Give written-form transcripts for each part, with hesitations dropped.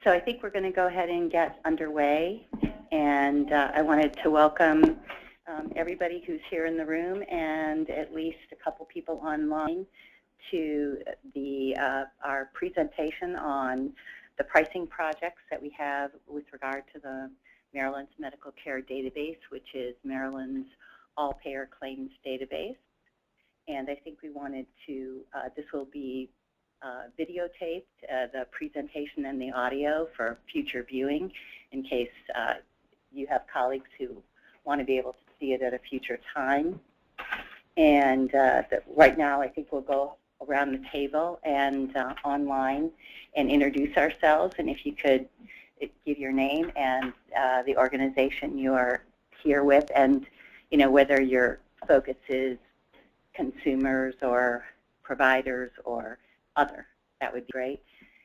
So I think we're going to go ahead and get underway, and I wanted to welcome everybody who's here in the room and at least a couple people online to our presentation on the pricing projects that we have with regard to the Maryland's Medical Care Database, which is Maryland's all-payer claims database. And I think we wanted to, this will be videotaped, the presentation and the audio for future viewing in case you have colleagues who want to be able to see it at a future time. And right now I think we'll go around the table and online and introduce ourselves, and if you could give your name and the organization you are here with, and whether your focus is consumers or providers or other, that would be great.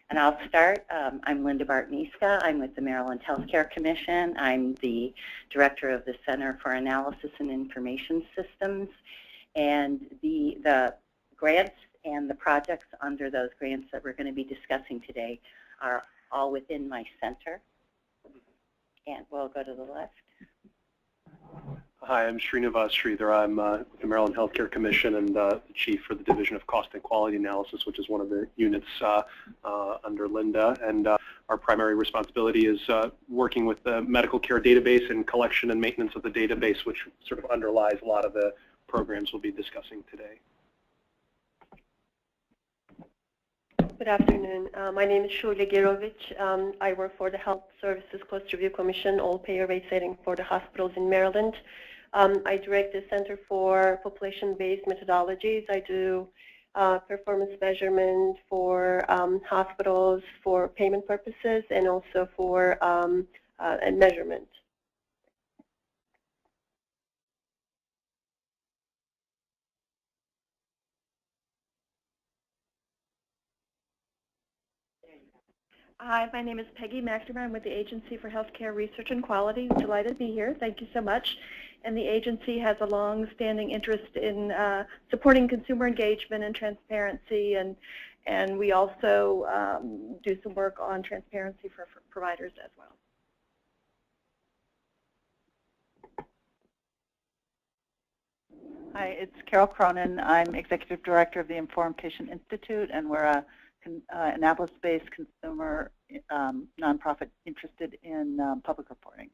And I'll start. I'm Linda Bartniska. I'm with the Maryland Healthcare Commission. I'm the director of the Center for Analysis and Information Systems, and the grants and the projects under those grants that we're going to be discussing today are all within my center. And we'll go to the left. Hi, I'm Srinivas Sridhar. I'm with the Maryland Healthcare Commission and the chief for the Division of Cost and Quality Analysis, which is one of the units under Linda. And our primary responsibility is working with the medical care database and collection and maintenance of the database, which sort of underlies a lot of the programs we'll be discussing today. Good afternoon. My name is Shulya Girovich. I work for the Health Services Cost Review Commission, all payer rate setting for the hospitals in Maryland. I direct the Center for Population-Based Methodologies. I do performance measurement for hospitals for payment purposes and also for measurement. Hi, my name is Peggy McNamara. I'm with the Agency for Healthcare Research and Quality. Delighted to be here. Thank you so much. And the agency has a long-standing interest in supporting consumer engagement and transparency, and we also do some work on transparency for providers as well. Hi, it's Carol Cronin. I'm Executive Director of the Informed Patient Institute, and we're a Annapolis-based consumer nonprofit interested in public reporting.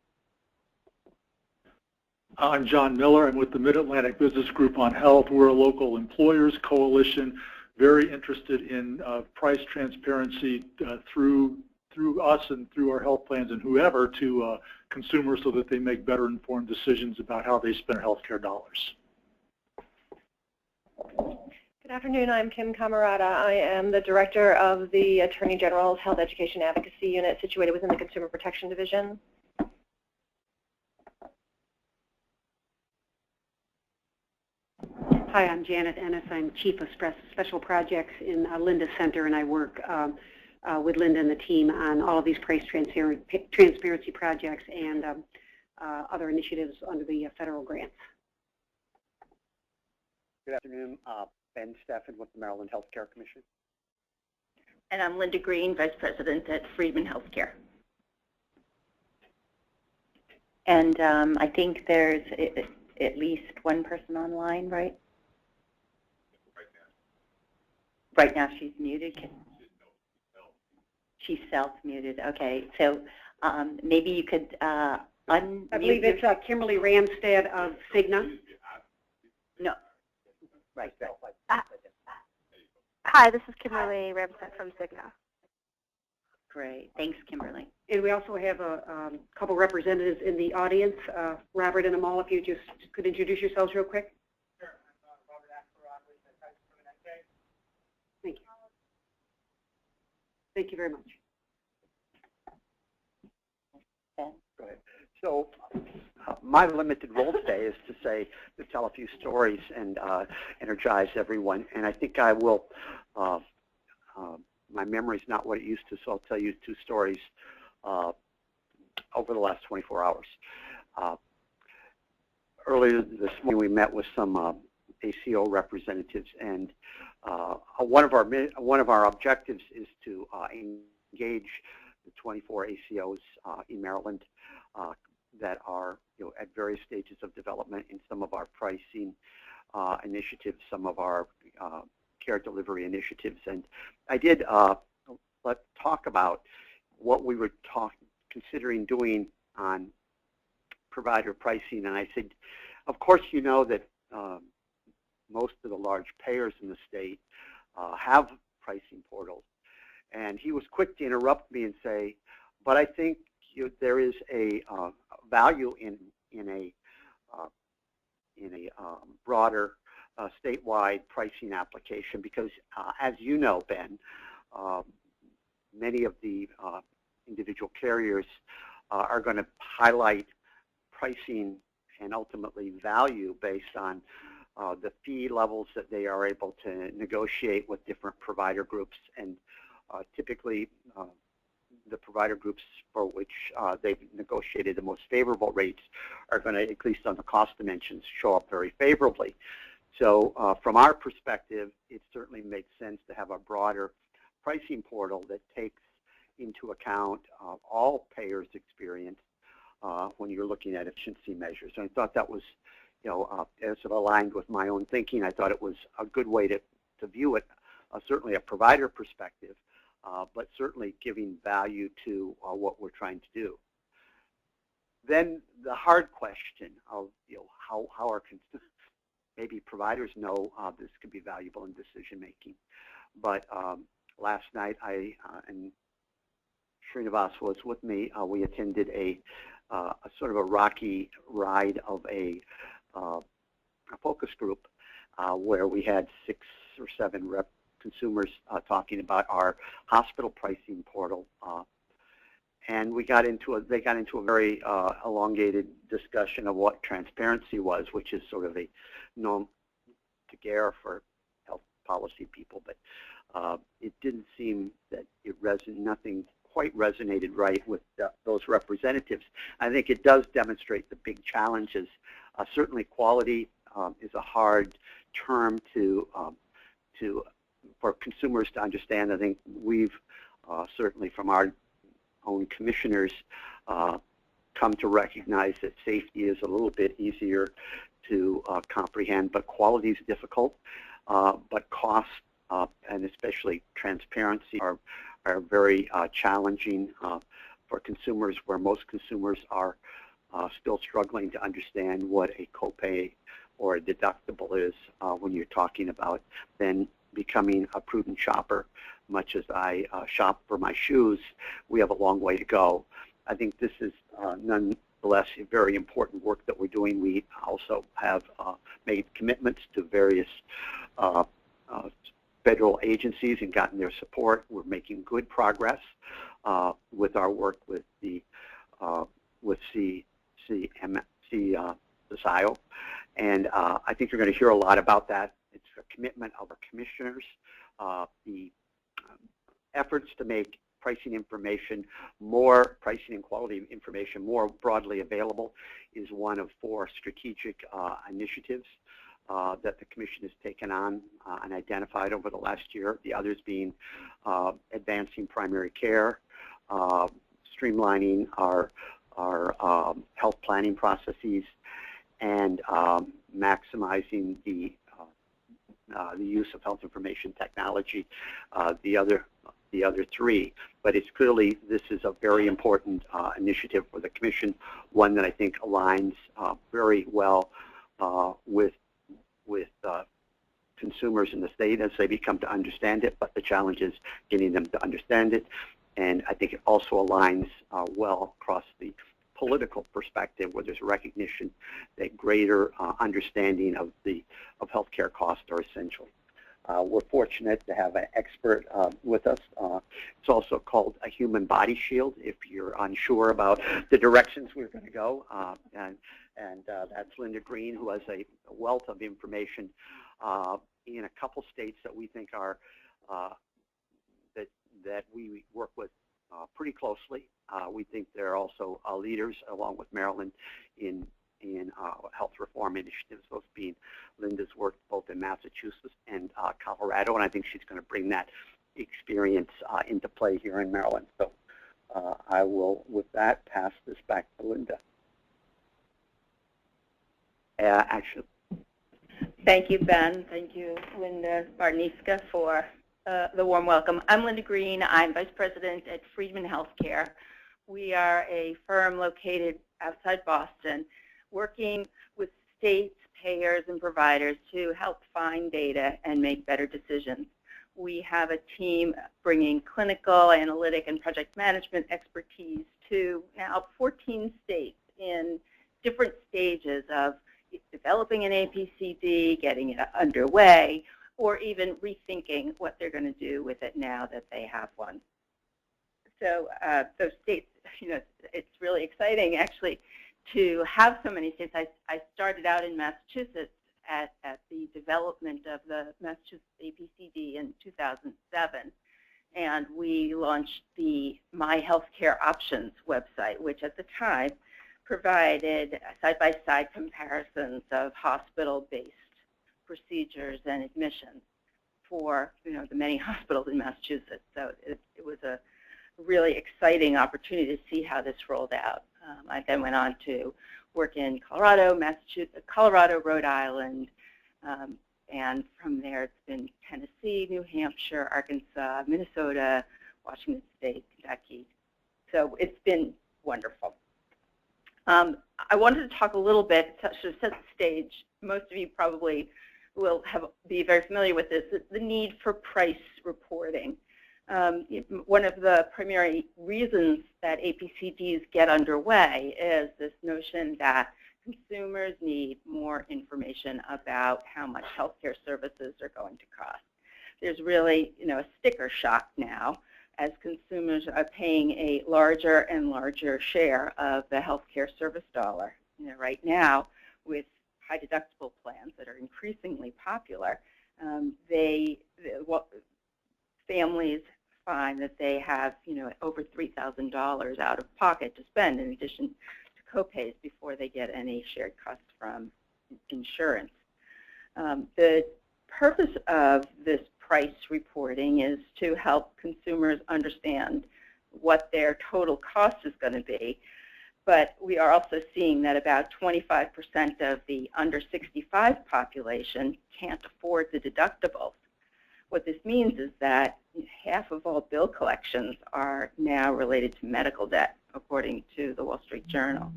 I'm John Miller. I'm with the Mid-Atlantic Business Group on Health. We're a local employers coalition, very interested in price transparency through us and through our health plans and whoever to consumers so that they make better informed decisions about how they spend healthcare dollars. Good afternoon. I'm Kim Camarada. I am the director of the Attorney General's Health Education Advocacy Unit situated within the Consumer Protection Division. Hi, I'm Janet Ennis. I'm Chief of Special Projects in Linda Center, and I work with Linda and the team on all of these price transparency projects and other initiatives under the federal grants. Good afternoon. Ben Steffen with the Maryland Healthcare Commission. And I'm Linda Green, Vice President at Freedman Healthcare. And I think there's at least one person online, right? Right now she's muted. She's self-muted. Okay, so maybe you could unmute. I believe it's Kimberly Ramstad of Cigna. No. Right. Hi, this is Kimberly Ramstad from Cigna. Great. Thanks, Kimberly. And we also have a couple representatives in the audience. Robert and Amal, if you just could introduce yourselves real quick. Sure. I'm Robert Axelrod with the Kaiser Permanente. Thank you. Thank you very much. Ben? Go ahead. So my limited role today is to tell a few stories and energize everyone. And I think I will, my memory's not what it used to, so I'll tell you two stories over the last 24 hours. Earlier this morning, we met with some ACO representatives, and one of our objectives is to engage the 24 ACOs in Maryland that are at various stages of development in some of our pricing initiatives, some of our care delivery initiatives. And I did let's talk about what we were considering doing on provider pricing. And I said, of course, you know that most of the large payers in the state have pricing portals. And he was quick to interrupt me and say, but I think there is a value in a broader statewide pricing application because, as you know, Ben, many of the individual carriers are going to highlight pricing and ultimately value based on the fee levels that they are able to negotiate with different provider groups. And typically, the provider groups for which they've negotiated the most favorable rates are going to, at least on the cost dimensions, show up very favorably. So from our perspective, it certainly makes sense to have a broader pricing portal that takes into account all payers' experience when you're looking at efficiency measures. And I thought that was, as it aligned with my own thinking, I thought it was a good way to view it, certainly a provider perspective, but certainly giving value to what we're trying to do. Then the hard question of, how are maybe providers know this could be valuable in decision making. But last night, and Srinivas was with me. We attended a sort of a rocky ride of a focus group where we had 6 or 7 consumers talking about our hospital pricing portal, and they got into a very elongated discussion of what transparency was, which is sort of a nom de guerre for health policy people. But it didn't seem that nothing quite resonated right with those representatives. I think it does demonstrate the big challenges. Certainly, quality is a hard term for consumers to understand. I think we've certainly, from our own commissioners, come to recognize that safety is a little bit easier to comprehend, but quality is difficult. But cost and especially transparency are very challenging for consumers, where most consumers are still struggling to understand what a copay or a deductible is when you're talking about then becoming a prudent shopper. Much as I shop for my shoes, we have a long way to go. I think this is nonetheless a very important work that we're doing. We also have made commitments to various federal agencies and gotten their support. We're making good progress with our work with the CIO, and I think you're going to hear a lot about that. It's a commitment of our commissioners. The efforts to make pricing and quality information more broadly available is one of 4 strategic initiatives that the Commission has taken on and identified over the last year. The others being advancing primary care, streamlining our health planning processes, and maximizing the use of health information technology. The other 3, but it's clearly this is a very important initiative for the Commission, one that I think aligns very well with consumers in the state as they become to understand it, but the challenge is getting them to understand it. And I think it also aligns well across the political perspective, where there's recognition that greater understanding of healthcare costs are essential. We're fortunate to have an expert with us. It's also called a human body shield if you're unsure about the directions we're going to go. And that's Linda Green, who has a wealth of information in a couple states that we think are that we work with pretty closely. We think they're also leaders, along with Maryland, in health reform initiatives, those being Linda's work both in Massachusetts and Colorado, and I think she's going to bring that experience into play here in Maryland. So I will, with that, pass this back to Linda. Actually. Thank you, Ben. Thank you, Linda Barniska, for the warm welcome. I'm Linda Green. I'm Vice President at Friedman Healthcare. We are a firm located outside Boston, working with states, payers, and providers to help find data and make better decisions. We have a team bringing clinical, analytic, and project management expertise to now 14 states in different stages of developing an APCD, getting it underway, or even rethinking what they're going to do with it now that they have one. So those states, it's really exciting actually to have so many states. I started out in Massachusetts at the development of the Massachusetts APCD in 2007, and we launched the My Healthcare Options website, which at the time provided side-by-side comparisons of hospital-based procedures and admissions for the many hospitals in Massachusetts. So it was a really exciting opportunity to see how this rolled out. I then went on to work in Colorado, Massachusetts, Colorado, Rhode Island, and from there it's been Tennessee, New Hampshire, Arkansas, Minnesota, Washington State, Kentucky. So it's been wonderful. I wanted to talk a little bit, to set the stage. Most of you probably will be very familiar with this, the need for price reporting. One of the primary reasons that APCDs get underway is this notion that consumers need more information about how much healthcare services are going to cost. There's really, a sticker shock now as consumers are paying a larger and larger share of the healthcare service dollar. Right now, with high deductible plans that are increasingly popular, families find that they have, over $3,000 out of pocket to spend in addition to copays before they get any shared costs from insurance. The purpose of this price reporting is to help consumers understand what their total cost is going to be. But we are also seeing that about 25% of the under 65 population can't afford the deductibles. What this means is that half of all bill collections are now related to medical debt, according to the Wall Street Journal.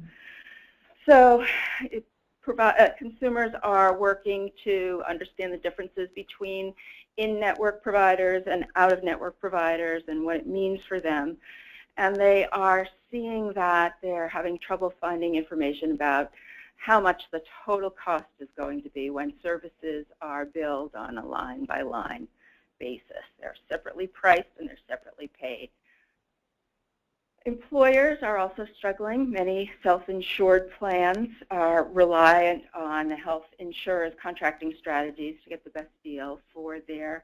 So consumers are working to understand the differences between in-network providers and out-of-network providers and what it means for them. And they are seeing that they're having trouble finding information about how much the total cost is going to be when services are billed on a line-by-line basis. They're separately priced and they're separately paid. Employers are also struggling. Many self-insured plans are reliant on the health insurers' contracting strategies to get the best deal for their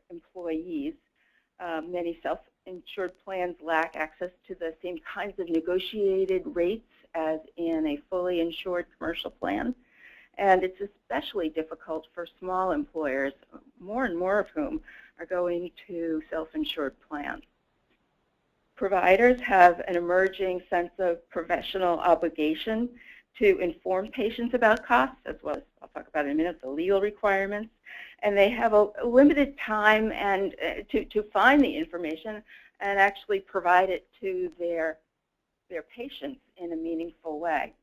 employees. Many self-insured plans lack access to the same kinds of negotiated rates as in a fully insured commercial plan. And it's especially difficult for small employers, more and more of whom are going to self-insured plans. Providers have an emerging sense of professional obligation to inform patients about costs, as well as, I'll talk about in a minute, the legal requirements. And they have a limited time and to find the information and actually provide it to their patients in a meaningful way.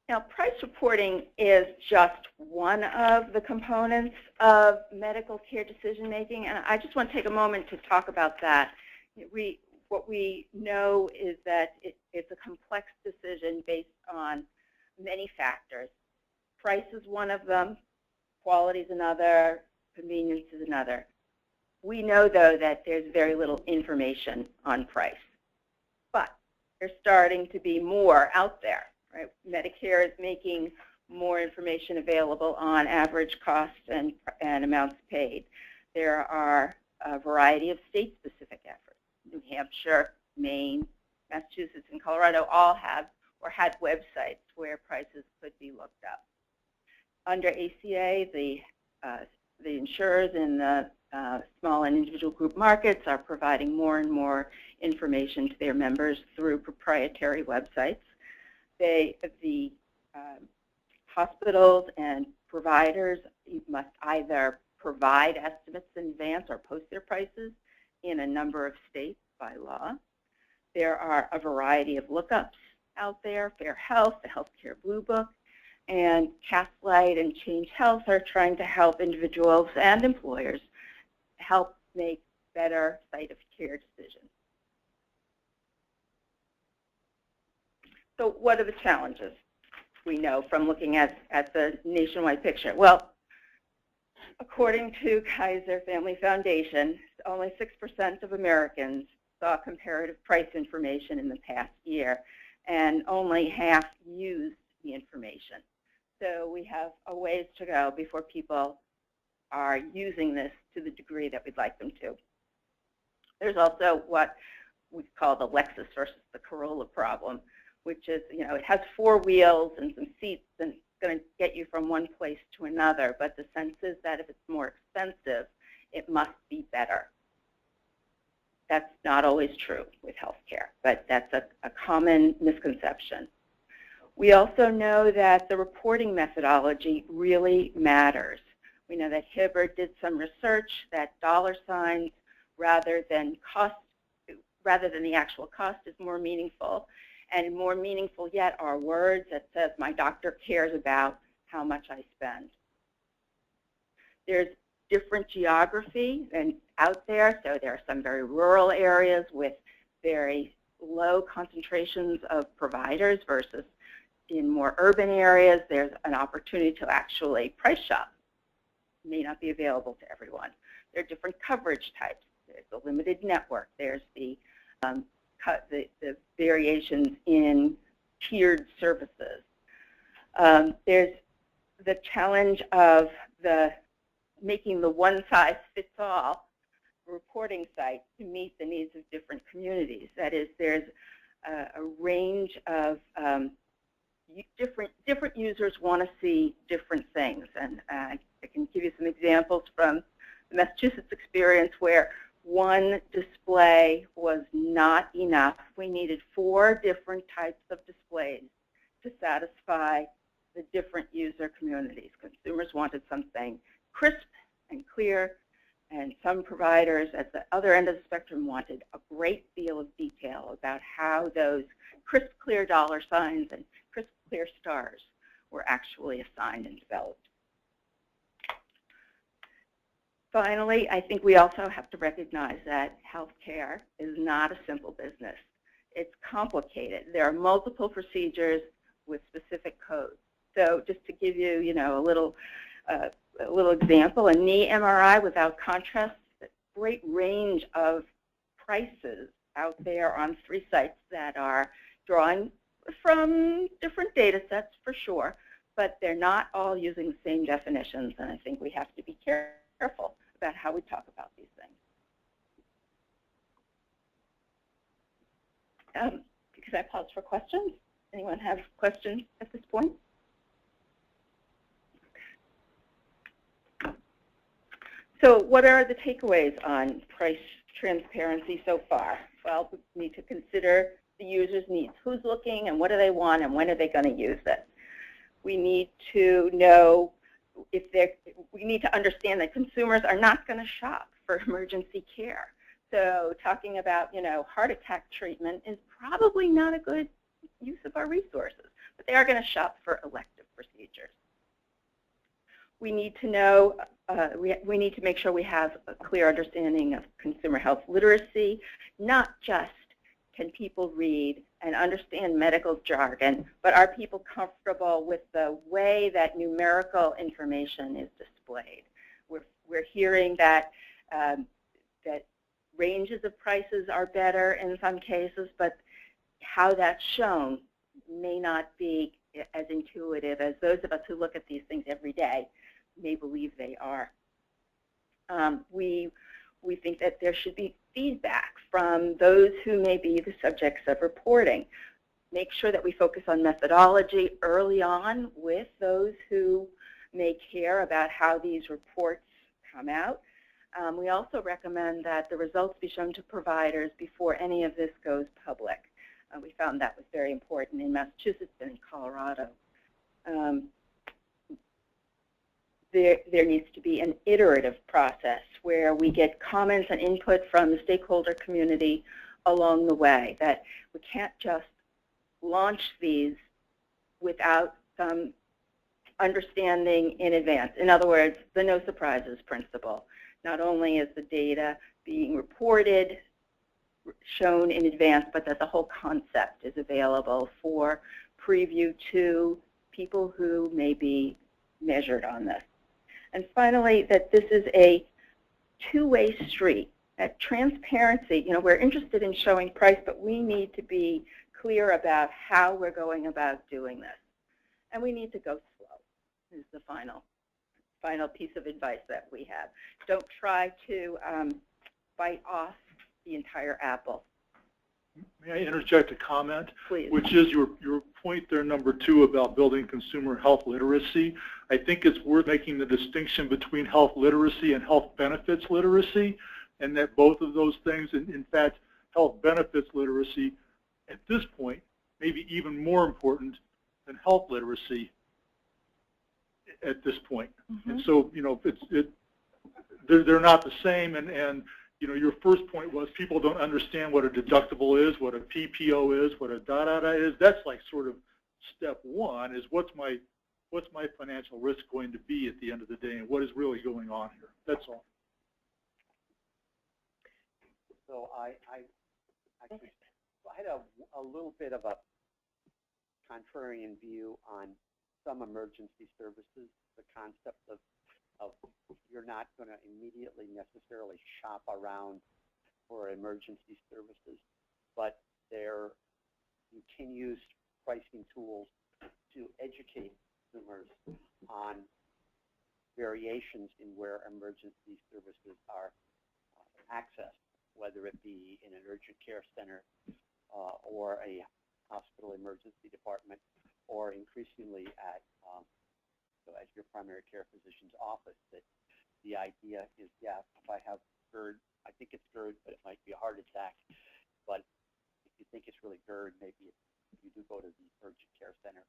Now, price reporting is just one of the components of medical care decision making, and I just want to take a moment to talk about that. What we know is that it's a complex decision based on many factors. Price is one of them, quality is another, convenience is another. We know, though, that there's very little information on price, but there's starting to be more out there. Right? Medicare is making more information available on average costs and amounts paid. There are a variety of state-specific efforts. New Hampshire, Maine, Massachusetts, and Colorado all have or had websites where prices could be looked up. Under ACA, the insurers in the small and individual group markets are providing more and more information to their members through proprietary websites. The hospitals and providers must either provide estimates in advance or post their prices in a number of states by law. There are a variety of lookups out there, Fair Health, the Healthcare Blue Book, and Castlight and Change Health are trying to help individuals and employers help make better site of care decisions. So what are the challenges we know from looking at the nationwide picture? Well, according to Kaiser Family Foundation, only 6% of Americans saw comparative price information in the past year, and only half used the information. So we have a ways to go before people are using this to the degree that we'd like them to. There's also what we call the Lexus versus the Corolla problem, which is, it has 4 wheels and some seats and it's going to get you from one place to another, but the sense is that if it's more expensive, it must be better. That's not always true with healthcare, but that's a common misconception. We also know that the reporting methodology really matters. We know that Hibbard did some research that dollar signs rather than the actual cost is more meaningful. And more meaningful yet are words that says, my doctor cares about how much I spend. There's different geography out there, so there are some very rural areas with very low concentrations of providers versus in more urban areas, there's an opportunity to actually price shop. It may not be available to everyone. There are different coverage types. There's the limited network. There's the variations in tiered services. There's the challenge of making the one-size-fits-all reporting site to meet the needs of different communities. That is, there's a range of different users want to see different things. And I can give you some examples from the Massachusetts experience where one display was not enough. We needed 4 different types of displays to satisfy the different user communities. Consumers wanted something crisp and clear, and some providers at the other end of the spectrum wanted a great deal of detail about how those crisp, clear dollar signs and crisp, clear stars were actually assigned and developed. Finally, I think we also have to recognize that healthcare is not a simple business. It's complicated. There are multiple procedures with specific codes. So just to give you, a little example, a knee MRI without contrast, a great range of prices out there on 3 sites that are drawing from different data sets for sure, but they're not all using the same definitions, and I think we have to be careful about how we talk about these things. Because I pause for questions. Anyone have questions at this point? So what are the takeaways on price transparency so far? Well, we need to consider the user's needs. Who's looking and what do they want and when are they going to use it? We need to know we need to understand that consumers are not going to shop for emergency care. So talking about, heart attack treatment is probably not a good use of our resources, but they are going to shop for elective procedures. We need to know, we need to make sure we have a clear understanding of consumer health literacy, not just can people read and understand medical jargon, but are people comfortable with the way that numerical information is displayed? We're hearing that that ranges of prices are better in some cases, but how that's shown may not be as intuitive as those of us who look at these things every day may believe they are. We think that there should be feedback from those who may be the subjects of reporting. Make sure that we focus on methodology early on with those who may care about how these reports come out. We also recommend that the results be shown to providers before any of this goes public. We found that was very important in Massachusetts and in Colorado. There needs to be an iterative process where we get comments and input from the stakeholder community along the way, that we can't just launch these without some understanding in advance. In other words, the no surprises principle. Not only is the data being reported, shown in advance, but that the whole concept is available for preview to people who may be measured on this. And finally, that this is a two-way street. That transparency, we're interested in showing price, but we need to be clear about how we're going about doing this. And we need to go slow, is the final piece of advice that we have. Don't try to bite off the entire apple. May I interject a comment? Please. Which is your point there, number 2, about building consumer health literacy. I think it's worth making the distinction between health literacy and health benefits literacy, and that both of those things, in fact, health benefits literacy at this point may be even more important than health literacy at this point. Mm-hmm. And so, they're not the same, and your first point was people don't understand what a deductible is, what a PPO is, what a da-da-da is. That's like sort of step 1, is what's my financial risk going to be at the end of the day, and what is really going on here. That's all. So I had a little bit of a contrarian view on some emergency services, the concept of you're not going to immediately necessarily shop around for emergency services, but you can use pricing tools to educate consumers on variations in where emergency services are accessed, whether it be in an urgent care center or a hospital emergency department, or increasingly at your primary care physician's office. That the idea is, yeah, if I have GERD, I think it's GERD, but it might be a heart attack. But if you think it's really GERD, maybe you do go to the urgent care center.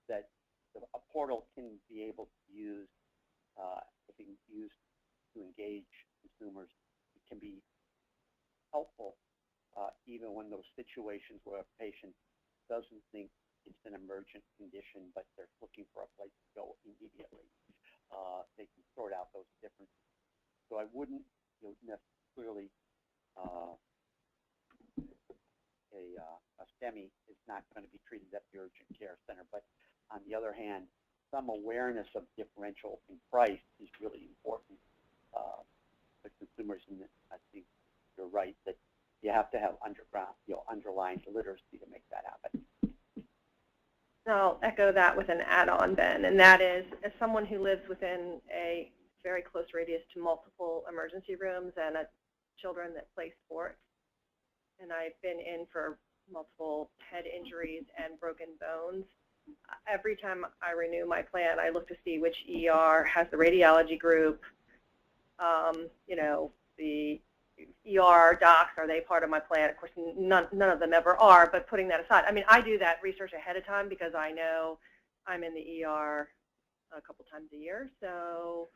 That a portal can be able to use, if it can be used to engage consumers, it can be helpful even when those situations where a patient doesn't think it's an emergent condition, but they're looking for a place to go immediately. They can sort out those differences. So I wouldn't necessarily, a STEMI is not going to be treated at the urgent care center, but on the other hand, some awareness of differential in price is really important for consumers, and I think you're right that you have to have underlying literacy to make that happen. I'll echo that with an add-on, Ben, and that is, as someone who lives within a very close radius to multiple emergency rooms and children that play sports, and I've been in for multiple head injuries and broken bones, every time I renew my plan, I look to see which ER has the radiology group, the ER docs, are they part of my plan? Of course, none of them ever are, but putting that aside, I mean, I do that research ahead of time because I know I'm in the ER a couple times a year, so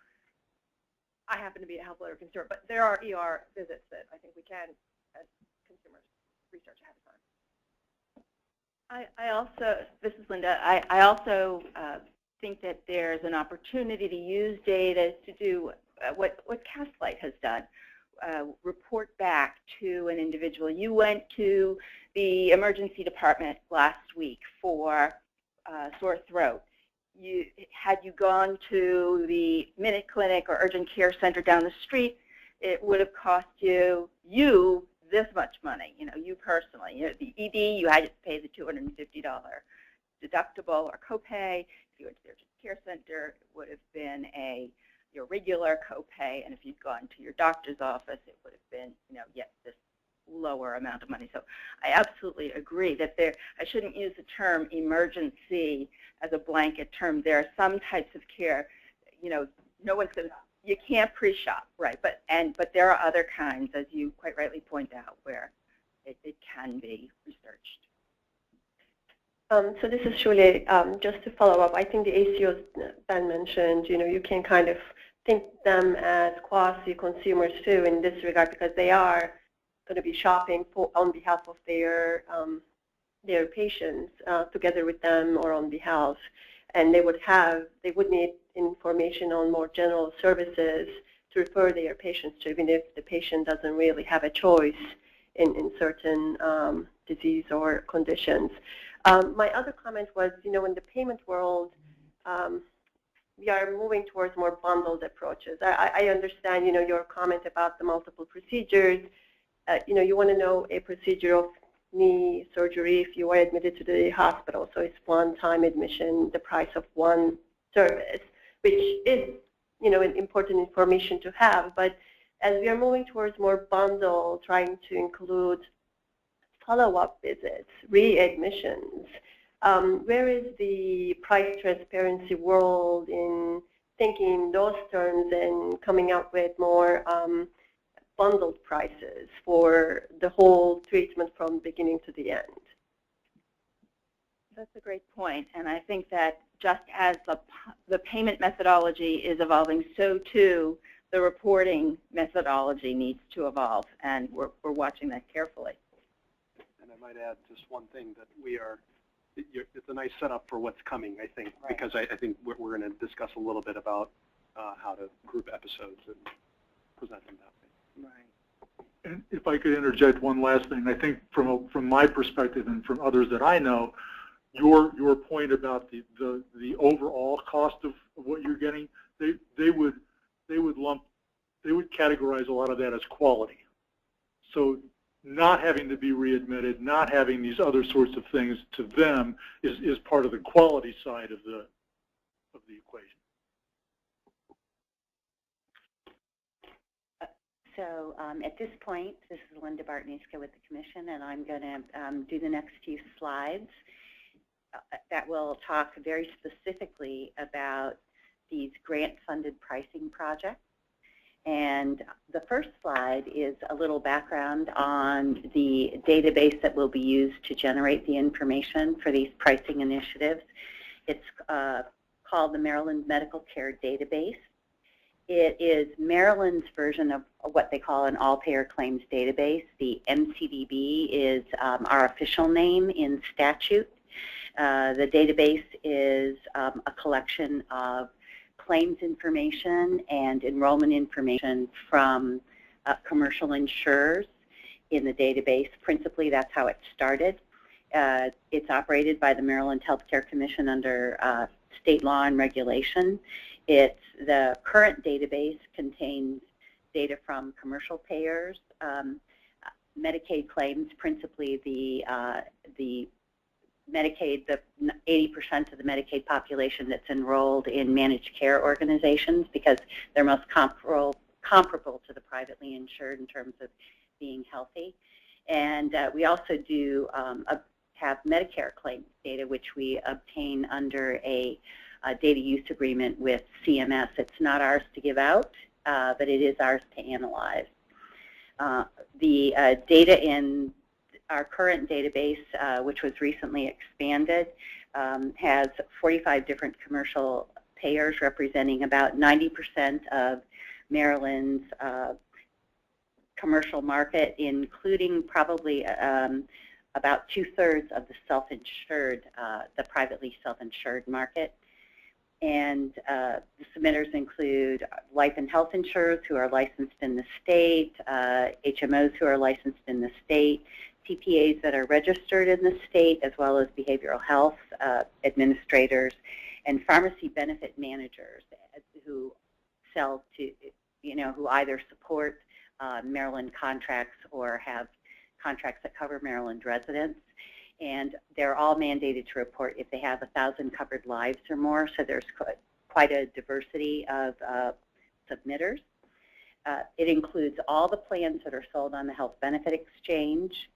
I happen to be a health alert consumer, but there are ER visits that I think we can, as consumers, research ahead of time. I also, this is Linda, I also think that there's an opportunity to use data to do what Castlight has done. Report back to an individual. You went to the emergency department last week for sore throat. Had you gone to the Minute Clinic or urgent care center down the street, it would have cost you this much money, you personally. The ED, you had to pay the $250 deductible or copay. If you went to the urgent care center, it would have been your regular copay, and if you'd gone to your doctor's office, it would have been, yet this lower amount of money. So I absolutely agree that I shouldn't use the term emergency as a blanket term. There are some types of care, no one's going to, you can't pre-shop, right? But there are other kinds, as you quite rightly point out, where it can be researched. So this is Shule. Just to follow up, I think the ACOs Ben mentioned, you can kind of think them as quasi-consumers too in this regard, because they are going to be shopping on behalf of their patients together with them or on behalf, and they would need information on more general services to refer their patients to, even if the patient doesn't really have a choice in certain disease or conditions. My other comment was, in the payment world, we are moving towards more bundled approaches. I understand, your comment about the multiple procedures. You want to know a procedure of knee surgery if you are admitted to the hospital. So it's one-time admission, the price of one service, which is, important information to have. But as we are moving towards more bundle, trying to include follow-up visits, readmissions, where is the price transparency world in thinking those terms and coming up with more bundled prices for the whole treatment from beginning to the end? That's a great point, and I think that just as the payment methodology is evolving, so too the reporting methodology needs to evolve, and we're watching that carefully. And I might add just one thing, that it's a nice setup for what's coming, I think, right. Because I think we're going to discuss a little bit about how to group episodes and present them that way. Right. And if I could interject one last thing, I think from my perspective and from others that I know, your point about the overall cost of what you're getting, they would categorize a lot of that as quality. So not having to be readmitted, not having these other sorts of things, to them is part of the quality side of the equation. So at this point, this is Linda Bartniska with the Commission, and I'm going to do the next few slides that will talk very specifically about these grant-funded pricing projects. And the first slide is a little background on the database that will be used to generate the information for these pricing initiatives. It's called the Maryland Medical Care Database. It is Maryland's version of what they call an all-payer claims database. The MCDB is our official name in statute. The database is a collection of claims information and enrollment information from commercial insurers in the database. Principally, that's how it started. It's operated by the Maryland Healthcare Commission under state law and regulation. The current database contains data from commercial payers, Medicaid claims, principally the Medicaid, the 80% of the Medicaid population that's enrolled in managed care organizations, because they're most comparable to the privately insured in terms of being healthy. And we also do have Medicare claims data, which we obtain under a data use agreement with CMS. It's not ours to give out, but it is ours to analyze. The data in our current database, which was recently expanded, has 45 different commercial payers representing about 90% of Maryland's commercial market, including probably about 2/3 of the self-insured, the privately self-insured market. And the submitters include life and health insurers who are licensed in the state, HMOs who are licensed in the state, TPAs that are registered in the state, as well as behavioral health administrators, and pharmacy benefit managers who sell to, who either support Maryland contracts or have contracts that cover Maryland residents. And they're all mandated to report if they have 1,000 covered lives or more, so there's quite a diversity of submitters. It includes all the plans that are sold on the Health Benefit Exchange,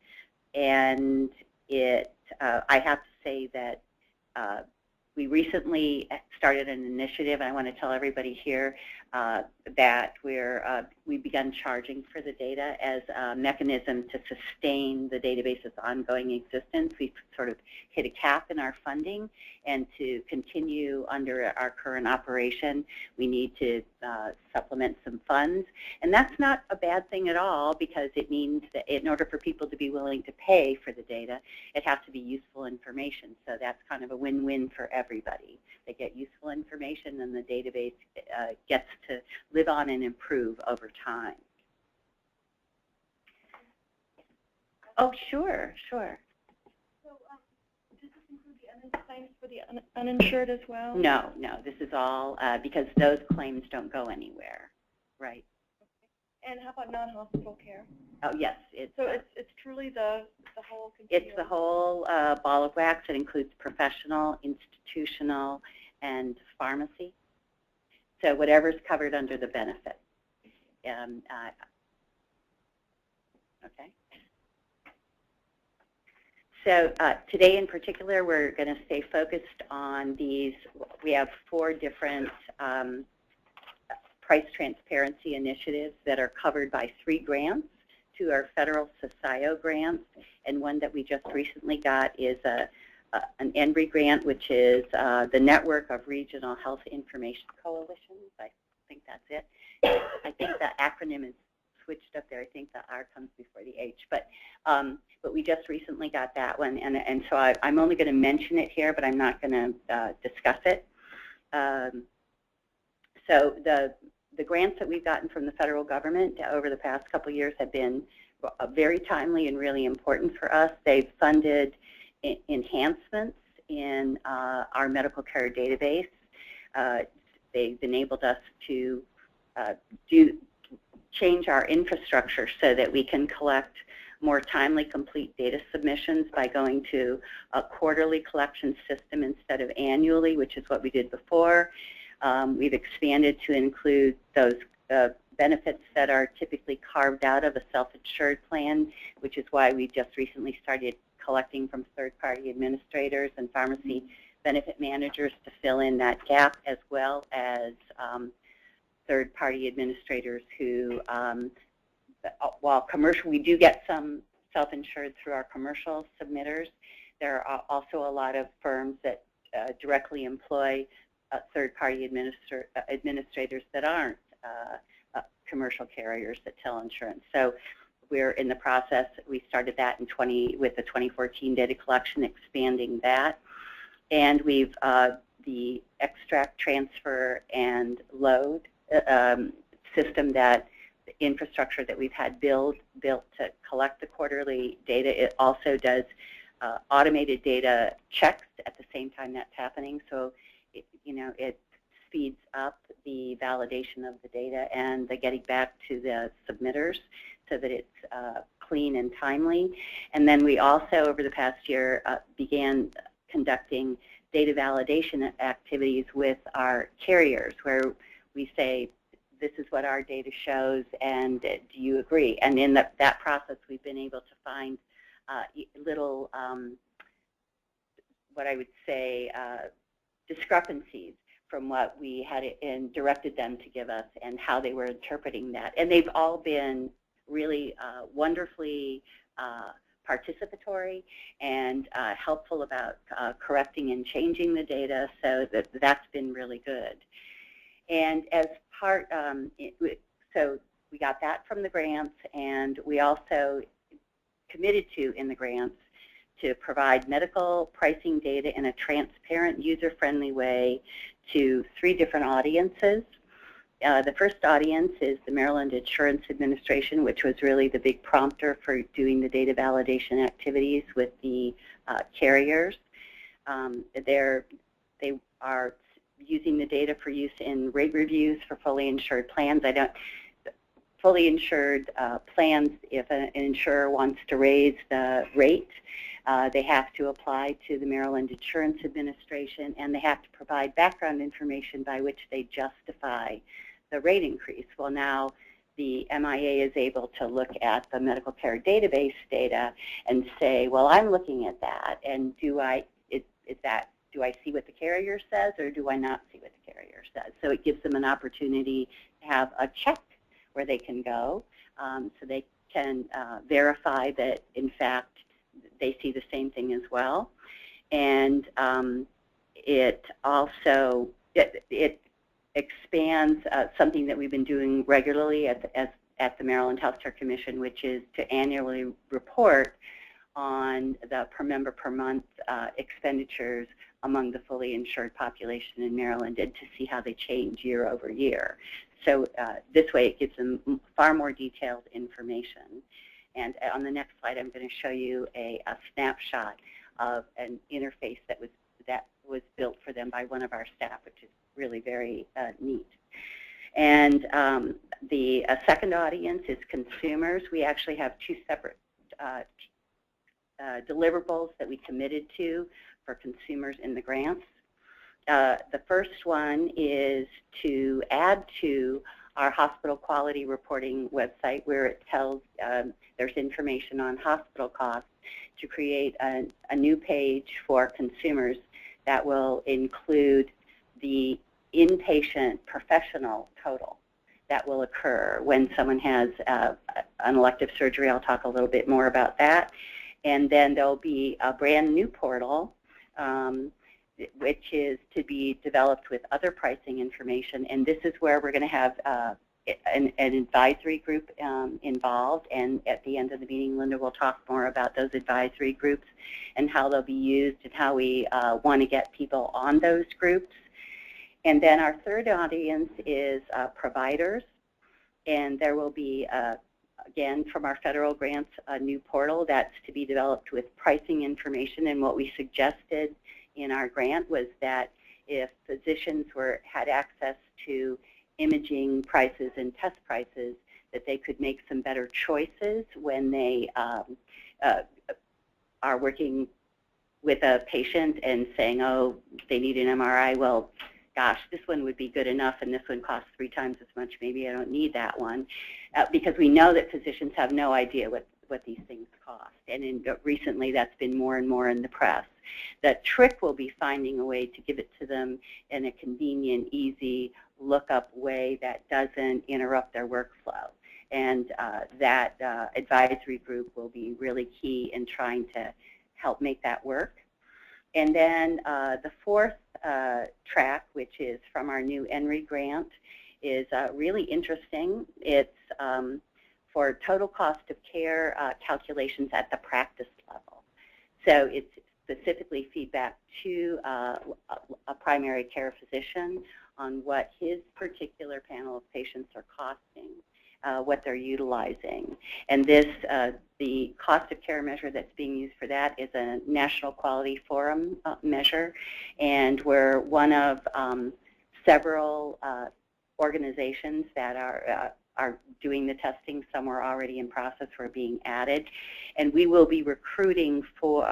and I have to say that we recently started an initiative, and I want to tell everybody here, that we've begun charging for the data as a mechanism to sustain the database's ongoing existence. We've sort of hit a cap in our funding, and to continue under our current operation, we need to supplement some funds. And that's not a bad thing at all, because it means that in order for people to be willing to pay for the data, it has to be useful information. So that's kind of a win-win for everybody. They get useful information, and the database gets to live on and improve over time. Oh, sure, sure. So does this include the claims for the uninsured as well? No, no. This is all because those claims don't go anywhere, right? And how about non-hospital care? Oh, yes. So it's truly the whole continuum. It's the whole ball of wax. It includes professional, institutional, and pharmacy. So whatever's covered under the benefit. Okay. So today in particular, we're going to stay focused on these. We have 4 different price transparency initiatives that are covered by 3 grants. 2 are federal SSIO grants, and one that we just recently got is an ENRI grant, which is the Network of Regional Health Information Coalitions. I think that's it. I think the acronym is switched up there. I think the R comes before the H. But we just recently got that one, and so I'm only going to mention it here, but I'm not going to discuss it. So the grants that we've gotten from the federal government over the past couple of years have been very timely and really important for us. They've funded enhancements in our medical care database. They've enabled us to change our infrastructure so that we can collect more timely, complete data submissions by going to a quarterly collection system instead of annually, which is what we did before. We've expanded to include those benefits that are typically carved out of a self-insured plan, which is why we just recently started collecting from third-party administrators and pharmacy benefit managers to fill in that gap, as well as third-party administrators who, while commercial, we do get some self-insured through our commercial submitters. There are also a lot of firms that directly employ third-party administrators that aren't commercial carriers that sell insurance. So we're in the process. We started that with the 2014 data collection, expanding that. And we've the extract, transfer, and load system, that the infrastructure that we've had built to collect the quarterly data. It also does automated data checks at the same time that's happening. So it speeds up the validation of the data and the getting back to the submitters so that it's clean and timely. And then we also, over the past year, began conducting data validation activities with our carriers, where we say, this is what our data shows, and do you agree? And in that process, we've been able to find little, what I would say, discrepancies from what we had directed them to give us and how they were interpreting that. And they've all been really wonderfully participatory and helpful about correcting and changing the data, so that's been really good. And as part, so we got that from the grants, and we also committed to, in the grants, to provide medical pricing data in a transparent, user-friendly way to 3 different audiences. The first audience is the Maryland Insurance Administration, which was really the big prompter for doing the data validation activities with the carriers. They are using the data for use in rate reviews for fully insured plans. Fully insured plans, if an insurer wants to raise the rate, they have to apply to the Maryland Insurance Administration, and they have to provide background information by which they justify the rate increase. Well, now the MIA is able to look at the medical care database data and say, well, I'm looking at that, and is that do I see what the carrier says or do I not see what the carrier says? So it gives them an opportunity to have a check where they can go so they can verify that, in fact, they see the same thing as well. And it also it expands something that we've been doing regularly at the Maryland Healthcare Commission, which is to annually report on the per member per month expenditures among the fully insured population in Maryland, and to see how they change year over year. So this way it gives them far more detailed information. And on the next slide, I'm going to show you a snapshot of an interface that was built for them by one of our staff, which is really very neat. And the second audience is consumers. We actually have two separate deliverables that we committed to for consumers in the grants. The first one is to add to our hospital quality reporting website, where it tells there's information on hospital costs, to create a new page for consumers that will include the inpatient professional total that will occur when someone has an elective surgery. I'll talk a little bit more about that. And then there'll be a brand new portal, which is to be developed with other pricing information. And this is where we're going to have an advisory group involved. And at the end of the meeting, Linda will talk more about those advisory groups and how they'll be used and how we want to get people on those groups. And then our third audience is providers. And there will be, again, from our federal grants, a new portal that's to be developed with pricing information. And what we suggested in our grant was that if physicians had access to imaging prices and test prices, that they could make some better choices when they are working with a patient and saying, oh, they need an MRI. Well, gosh, this one would be good enough and this one costs 3 times as much. Maybe I don't need that one. Because we know that physicians have no idea what these things cost. And recently that's been more and more in the press. The trick will be finding a way to give it to them in a convenient, easy lookup way that doesn't interrupt their workflow. And that advisory group will be really key in trying to help make that work. And then the fourth track, which is from our new ENRI grant, is really interesting. It's for total cost of care calculations at the practice level. So it's specifically feedback to a primary care physician on what his particular panel of patients are costing, what they're utilizing. And this, the cost of care measure that's being used for that is a National Quality Forum measure, and we're one of several organizations that are doing the testing. Some are already in process for being added. And we will be recruiting for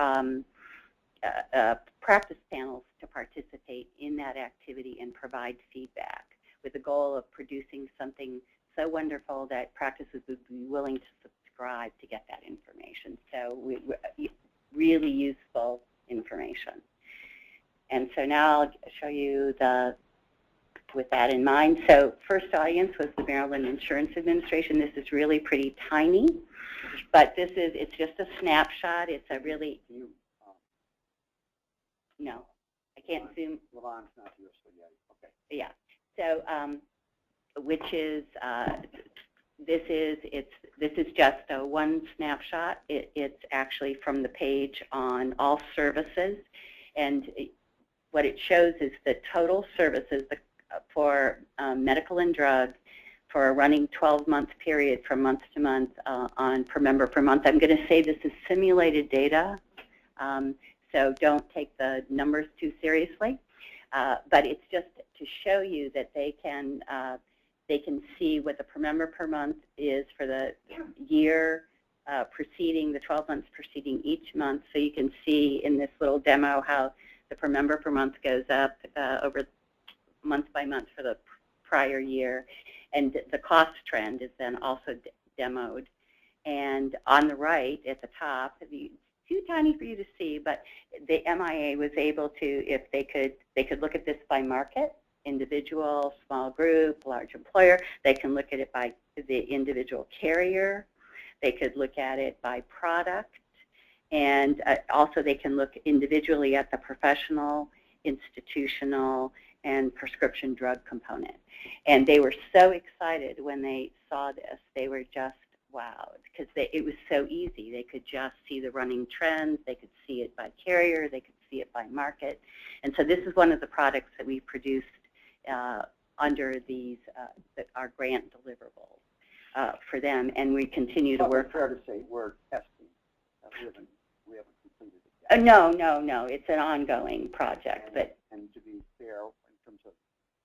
practice panels to participate in that activity and provide feedback, with the goal of producing something so wonderful that practices would be willing to subscribe to get that information. So really useful information. And so now I'll show you with that in mind. So first audience was the Maryland Insurance Administration. This is really pretty tiny, but it's just a snapshot. It's a really, no, I can't zoom. Lavon's not here, so yeah, okay. Yeah, so which is, this is just a one snapshot. It's actually from the page on all services, and what it shows is the total services for medical and drug for a running 12-month period from month to month on per member per month. I'm going to say this is simulated data, so don't take the numbers too seriously. But it's just to show you that they can see what the per member per month is for the year preceding, the 12 months preceding each month. So you can see in this little demo how the per member per month goes up over month by month for the prior year. And the cost trend is then also demoed. And on the right at the top, too tiny for you to see, but the MIA was able to, if they could look at this by market, individual, small group, large employer. They can look at it by the individual carrier. They could look at it by product. And also they can look individually at the professional, institutional, and prescription drug component. And they were so excited when they saw this. They were just wowed because it was so easy. They could just see the running trends. They could see it by carrier. They could see it by market. And so this is one of the products that we produced under these our grant deliverables for them. And we continue to work. Fair to say we're testing. We haven't completed it yet. No. It's an ongoing project. And to be fair, in terms of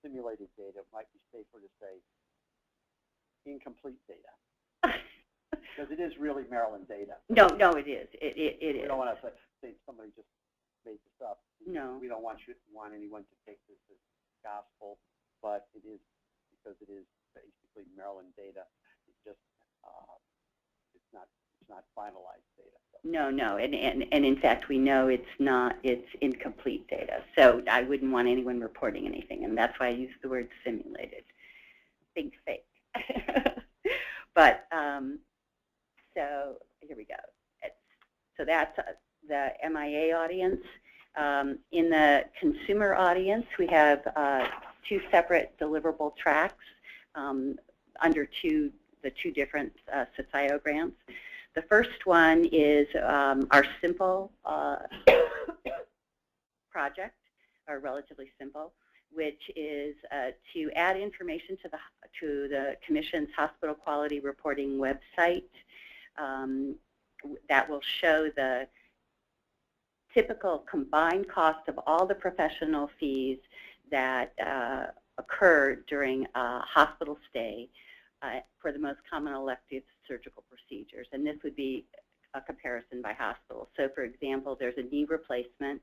simulated data, it might be safer to say incomplete data. Because it is really Maryland data. No, it is. It is. We don't want to say somebody just made this up. No. We don't want anyone to take this as gospel, but it is because it is basically Maryland data. It's just it's not finalized data. So. No, and in fact we know it's incomplete data. So I wouldn't want anyone reporting anything, and that's why I use the word simulated. Think fake. But so here we go. So that's the MIA audience. In the consumer audience, we have 2 separate deliverable tracks under the two different CIO grants. The first one is our simple project, or relatively simple, which is to add information to the Commission's hospital quality reporting website that will show the typical combined cost of all the professional fees that occur during a hospital stay for the most common elective surgical procedures. And this would be a comparison by hospital. So for example, there's a knee replacement.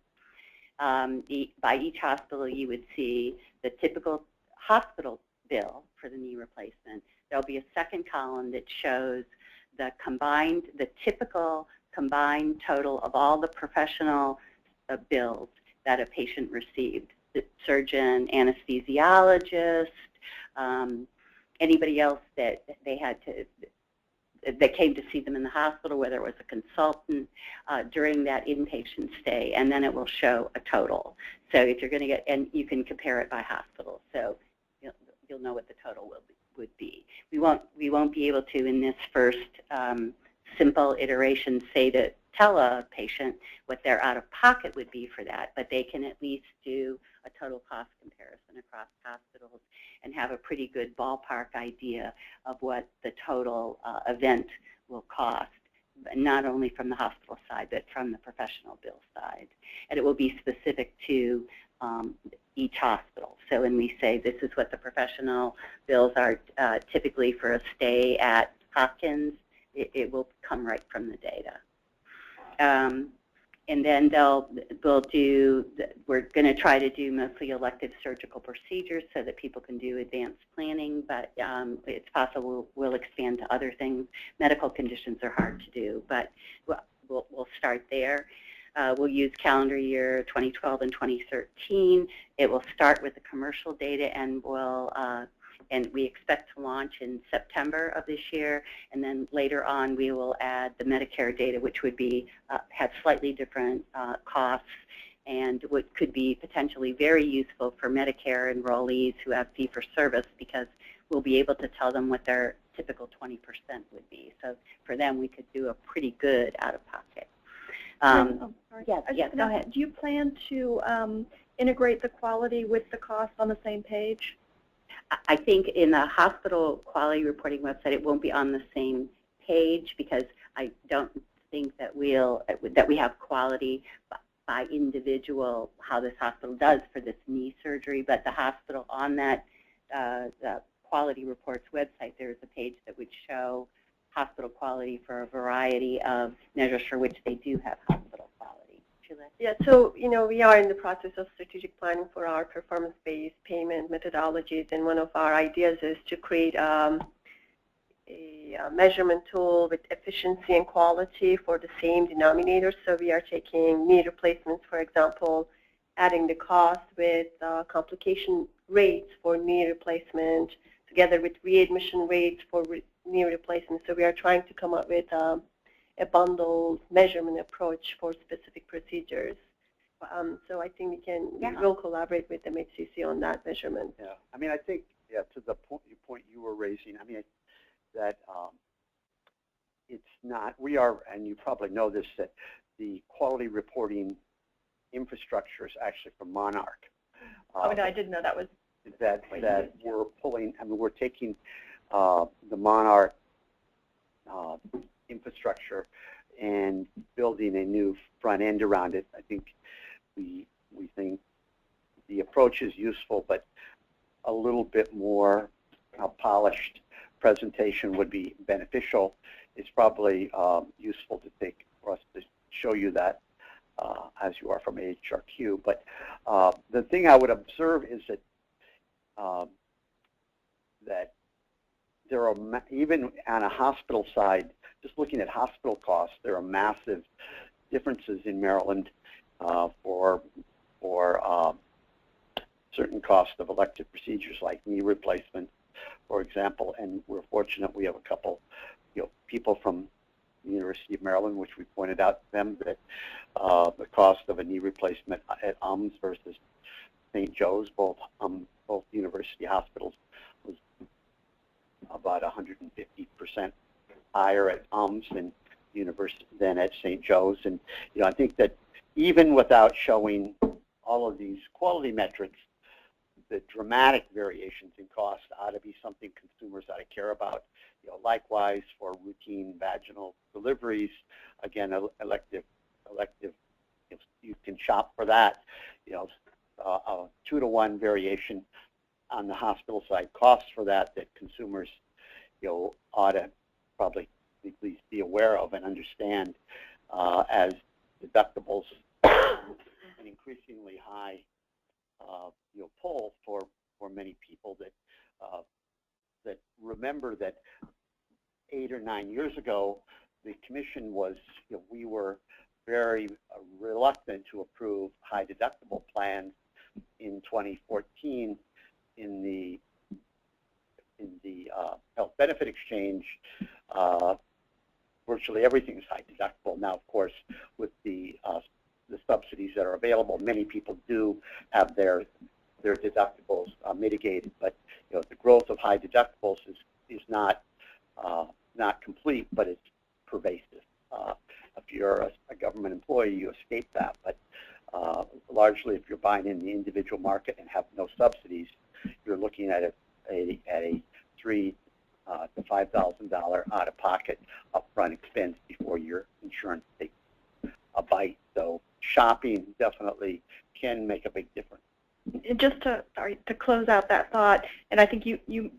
By each hospital, you would see the typical hospital bill for the knee replacement. There'll be a second column that shows the typical combined total of all the professional bills that a patient received. The surgeon, anesthesiologist, anybody else that that came to see them in the hospital, whether it was a consultant during that inpatient stay, and then it will show a total. So if you're going to get, and you can compare it by hospital, so you'll know what the total would be. We won't be able to in this first simple iteration tell a patient what their out-of-pocket would be for that, but they can at least do a total cost comparison across hospitals and have a pretty good ballpark idea of what the total event will cost, not only from the hospital side, but from the professional bill side. And it will be specific to each hospital. So when we say this is what the professional bills are typically for a stay at Hopkins, it will come right from the data. And then we're going to try to do mostly elective surgical procedures so that people can do advanced planning, but it's possible we'll expand to other things. Medical conditions are hard to do, but we'll start there. We'll use calendar year 2012 and 2013. It will start with the commercial data, and we expect to launch in September of this year, and then later on we will add the Medicare data, which would be have slightly different costs and could be potentially very useful for Medicare enrollees who have fee-for-service, because we'll be able to tell them what their typical 20% would be. So for them, we could do a pretty good out-of-pocket. Yes, go ahead. Do you plan to integrate the quality with the cost on the same page? I think in the hospital quality reporting website, it won't be on the same page, because I don't think that we have quality by individual, how this hospital does for this knee surgery. But the hospital on that the quality reports website, there's a page that would show hospital quality for a variety of measures for which they do have hospital quality. Yeah, so we are in the process of strategic planning for our performance-based payment methodologies, and one of our ideas is to create a measurement tool with efficiency and quality for the same denominator. So we are taking knee replacements, for example, adding the cost with complication rates for knee replacement together with readmission rates for knee replacement. So we are trying to come up with a bundled measurement approach for specific procedures. So I think we will collaborate with MHCC on that measurement. Yeah, I mean, I think, to the point you were raising, I mean, that it's not, we are, and you probably know this, that the quality reporting infrastructure is actually from Monarch. Oh, no, I didn't know that was. That we're pulling, I mean, we're taking the Monarch infrastructure and building a new front end around it. I think we think the approach is useful, but a little bit more polished presentation would be beneficial. It's probably useful to take for us to show you that as you are from AHRQ. But the thing I would observe is that that there are, even on a hospital side, just looking at hospital costs, there are massive differences in Maryland for certain costs of elective procedures like knee replacement, for example. And we're fortunate we have a couple, people from the University of Maryland, which we pointed out to them that the cost of a knee replacement at UMS versus St. Joe's, both university hospitals, was about 150% higher at UMS than at St. Joe's. And I think that even without showing all of these quality metrics, the dramatic variations in cost ought to be something consumers ought to care about. Likewise for routine vaginal deliveries, again, elective, you can shop for that. A 2-to-1 variation on the hospital side costs for that consumers, ought to probably at least be aware of and understand as deductibles an increasingly high pull for many people that remember that 8 or 9 years ago the commission was, we were very reluctant to approve high deductible plans. In 2014, in the health benefit exchange, virtually everything is high deductible. Now, of course, with the subsidies that are available, many people do have their deductibles mitigated. But the growth of high deductibles is not complete, but it's pervasive. If you're a government employee, you escape that. But largely, if you're buying in the individual market and have no subsidies, you're looking at a $3,000 to $5,000 out-of-pocket upfront expense before your insurance takes a bite. So shopping definitely can make a big difference. And just to close out that thought, and I think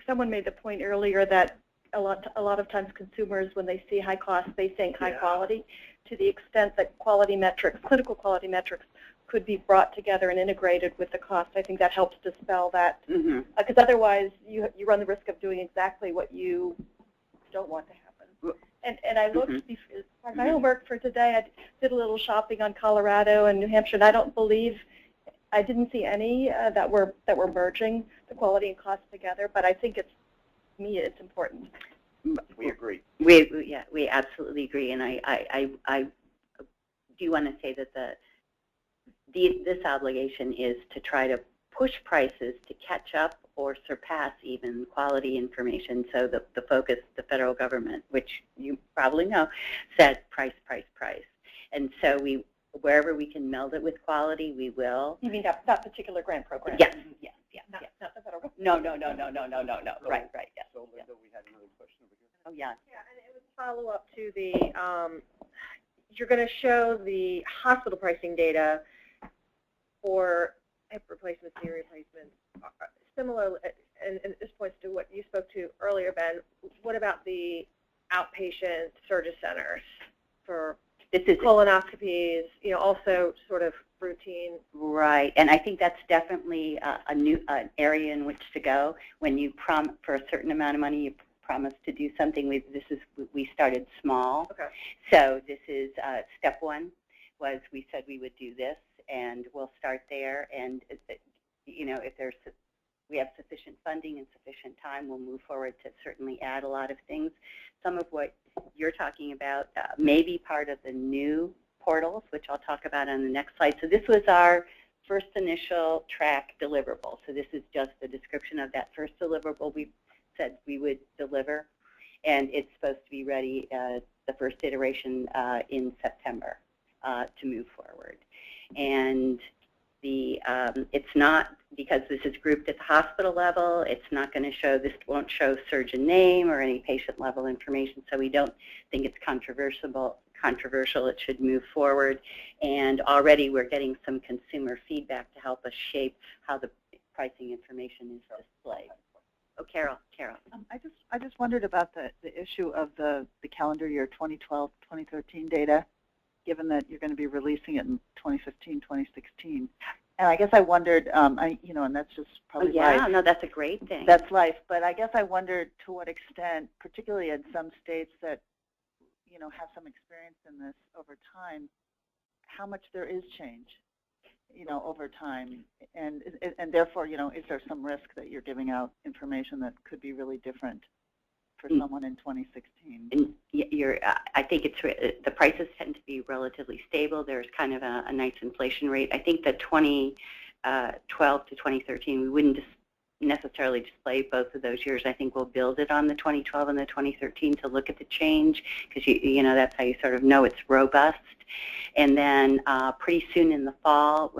someone made the point earlier that a lot of times consumers, when they see high costs, they think high quality. To the extent that quality metrics, clinical quality metrics, could be brought together and integrated with the cost, I think that helps dispel that. Because otherwise, you run the risk of doing exactly what you don't want to happen. And I looked for my homework for today. I did a little shopping on Colorado and New Hampshire, and I didn't see any that were merging the quality and cost together. But I think it's important. We agree. We absolutely agree, and I do want to say that this obligation is to try to push prices to catch up or surpass even quality information. So the focus, the federal government, which you probably know, said price, price, price. And so wherever we can meld it with quality, we will. You mean that particular grant program? Yes. Not the federal government. No. Right. Yes. So, Linda, we had another question over here. Oh, yeah. Yeah, and it was follow up to the. You're going to show the hospital pricing data for hip replacements, knee replacements. Similar, and this points to what you spoke to earlier, Ben. What about the outpatient surgery centers for colonoscopies? Also sort of routine. Right, and I think that's definitely an area in which to go. When you for a certain amount of money, you promised to do something. We started small. Okay. So this is step one. Was we said we would do this, and we'll start there. And you know, if we have sufficient funding and sufficient time, we'll move forward to certainly add a lot of things. Some of what you're talking about may be part of the new portals, which I'll talk about on the next slide. So this was our first initial track deliverable. So this is just the description of that first deliverable we said we would deliver, and it's supposed to be ready, the first iteration, in September to move forward. And it's not, because this is grouped at the hospital level, it's not going to show, this won't show surgeon name or any patient level information, so we don't think it's controversial. It should move forward, and already we're getting some consumer feedback to help us shape how the pricing information is displayed. Oh, Carol. I just wondered about the issue of the calendar year 2012-2013 data, given that you're going to be releasing it in 2015, 2016. And I guess I wondered, you know, and that's just probably life. Yeah, no, that's a great thing. That's life. But I guess I wondered to what extent, particularly in some states that, you know, have some experience in this over time, how much there is change, you know, over time, and therefore, you know, is there some risk that you're giving out information that could be really different for someone in 2016? And I think the prices tend to be relatively stable. There's kind of a nice inflation rate. I think the 2012 to 2013, we wouldn't necessarily display both of those years. I think we'll build it on the 2012 and the 2013 to look at the change, because you know, that's how you sort of know it's robust. And then pretty soon in the fall,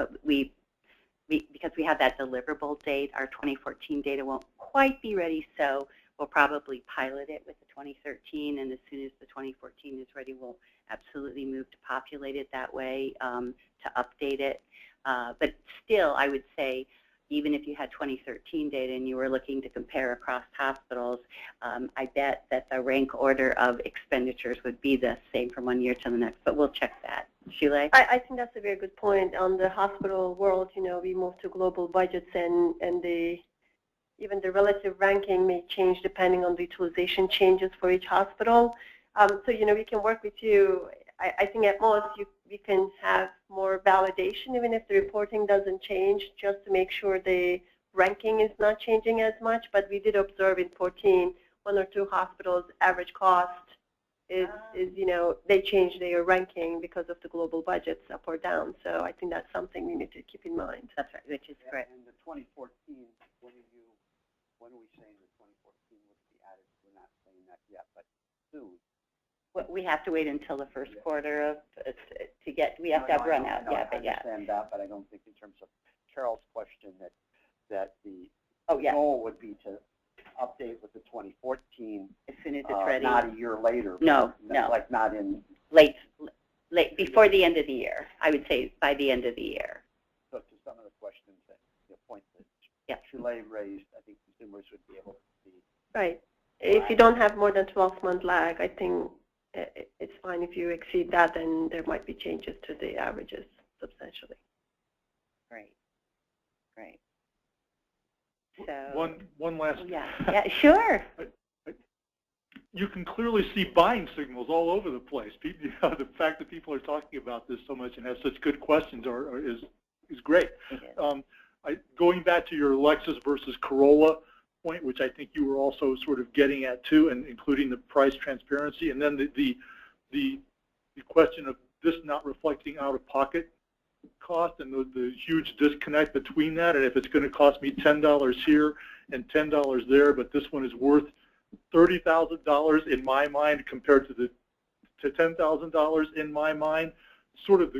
because we have that deliverable date, our 2014 data won't quite be ready, so we'll probably pilot it with the 2013, and as soon as the 2014 is ready, we'll absolutely move to populate it that way, to update it. But still, I would say, even if you had 2013 data and you were looking to compare across hospitals, I bet that the rank order of expenditures would be the same from one year to the next, but we'll check that. Shule? I think that's a very good point. On the hospital world, you know, we moved to global budgets, and even the relative ranking may change depending on the utilization changes for each hospital. So, you know, we can work with you. I think at most we can have more validation, even if the reporting doesn't change, just to make sure the ranking is not changing as much. But we did observe in 14, one or two hospitals' average cost is you know, they change their ranking because of the global budgets up or down. So I think that's something we need to keep in mind. That's right, which is great. And the 2014, when are we saying the 2014 would be added? We're not saying that yet, but soon. Well, we have to wait until the first quarter of to get. We have to have run out. Yeah, but yeah. I understand that, but I don't think in terms of Carol's question that the goal would be to update with the 2014 as soon as it's ready. Not a year later. No. Like not in late before the end of the year. I would say by the end of the year. So to some of the questions that the point that Shule raised, I think consumers would be able to see. Right. If you don't have more than 12-month lag, I think it's fine. If you exceed that, then there might be changes to the averages substantially. Great. So one last. Yeah, sure. You can clearly see buying signals all over the place. People, you know, the fact that people are talking about this so much and have such good questions is great. Going back to your Lexus versus Corolla point, which I think you were also sort of getting at too, and including the price transparency, and then the question of this not reflecting out-of-pocket cost and the huge disconnect between that, and if it's going to cost me $10 here and $10 there, but this one is worth $30,000 in my mind compared to $10,000 in my mind, sort of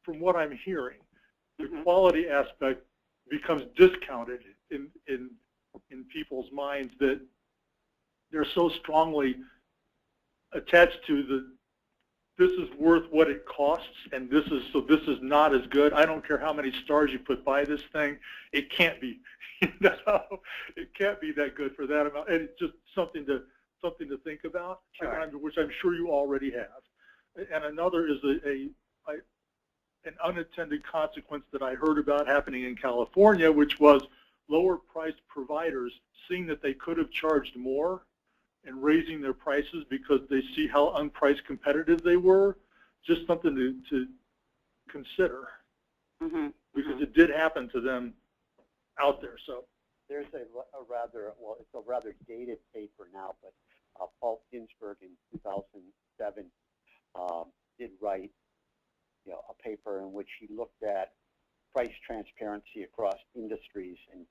from what I'm hearing, the quality aspect becomes discounted in people's minds, that they're so strongly attached to this is worth what it costs, and this is not as good. I don't care how many stars you put by this thing, it can't be, you know, it can't be that good for that amount. And it's just something to think about, sure. Which I'm sure you already have. And another is an unintended consequence that I heard about happening in California, which was lower priced providers seeing that they could have charged more and raising their prices because they see how unpriced competitive they were. Just something to consider, because it did happen to them out there. So there's a rather, well, it's a rather dated paper now, but Paul Ginsberg in 2007 did write, a paper in which he looked at price transparency across industries and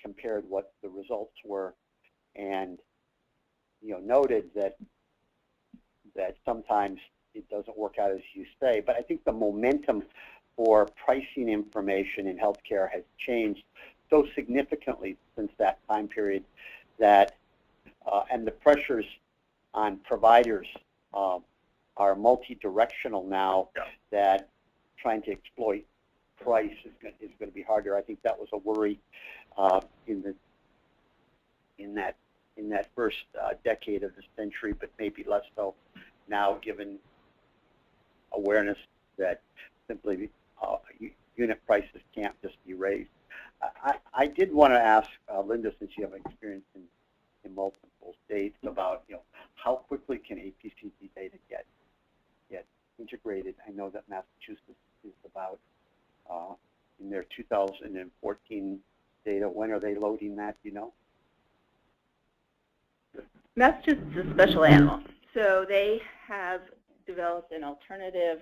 compared what the results were, and noted that sometimes it doesn't work out as you say. But I think the momentum for pricing information in healthcare has changed so significantly since that time period that, and the pressures on providers are multi-directional now, that trying to exploit price is going to be harder. I think that was a worry in that first decade of the century, but maybe less so now, given awareness that simply unit prices can't just be raised. I did want to ask Linda, since you have experience in multiple states, about how quickly can APCD data get integrated. I know that Massachusetts is about in their 2014 data. When are they loading that? Do you know? Massachusetts is a special animal, so they have developed an alternative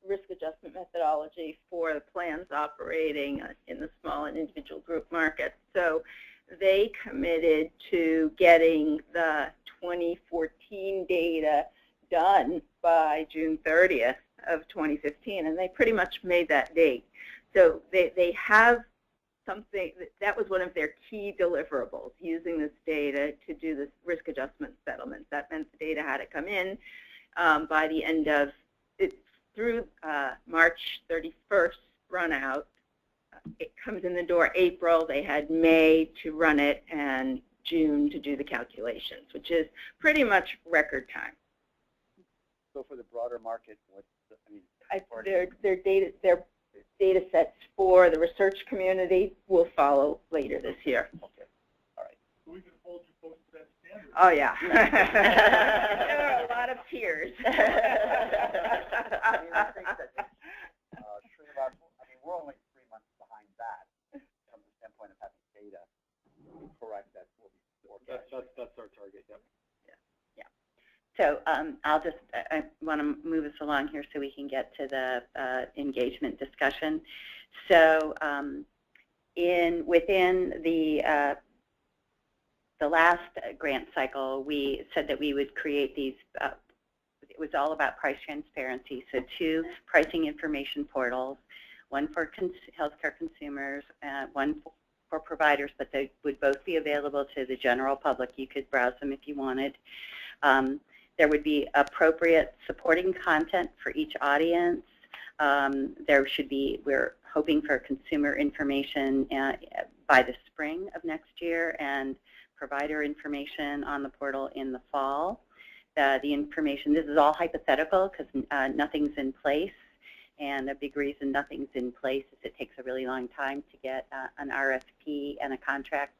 risk adjustment methodology for the plans operating in the small and individual group markets. So they committed to getting the 2014 data done by June 30th of 2015, and they pretty much made that date. So they have something, that was one of their key deliverables, using this data to do this risk adjustment settlement. That meant the data had to come in by the end of, through March 31st run out. It comes in the door April. They had May to run it and June to do the calculations, which is pretty much record time. So for the broader market, what's their data sets for the research community will follow later this year. Okay. All right. So we can hold you folks to that standard. Oh, yeah. There are a lot of tears. We're only 3 months behind that from the standpoint of having data correct. That's what we forecast. That's our target. Yep. Yeah. So I want to move us along here so we can get to the engagement discussion. So within the last grant cycle, we said that we would create these. It was all about price transparency. So 2 pricing information portals, one for healthcare consumers, one for providers, but they would both be available to the general public. You could browse them if you wanted. There would be appropriate supporting content for each audience. There should be, we're hoping for consumer information by the spring of next year, and provider information on the portal in the fall. The information, this is all hypothetical because nothing's in place. And a big reason nothing's in place is it takes a really long time to get an RFP and a contract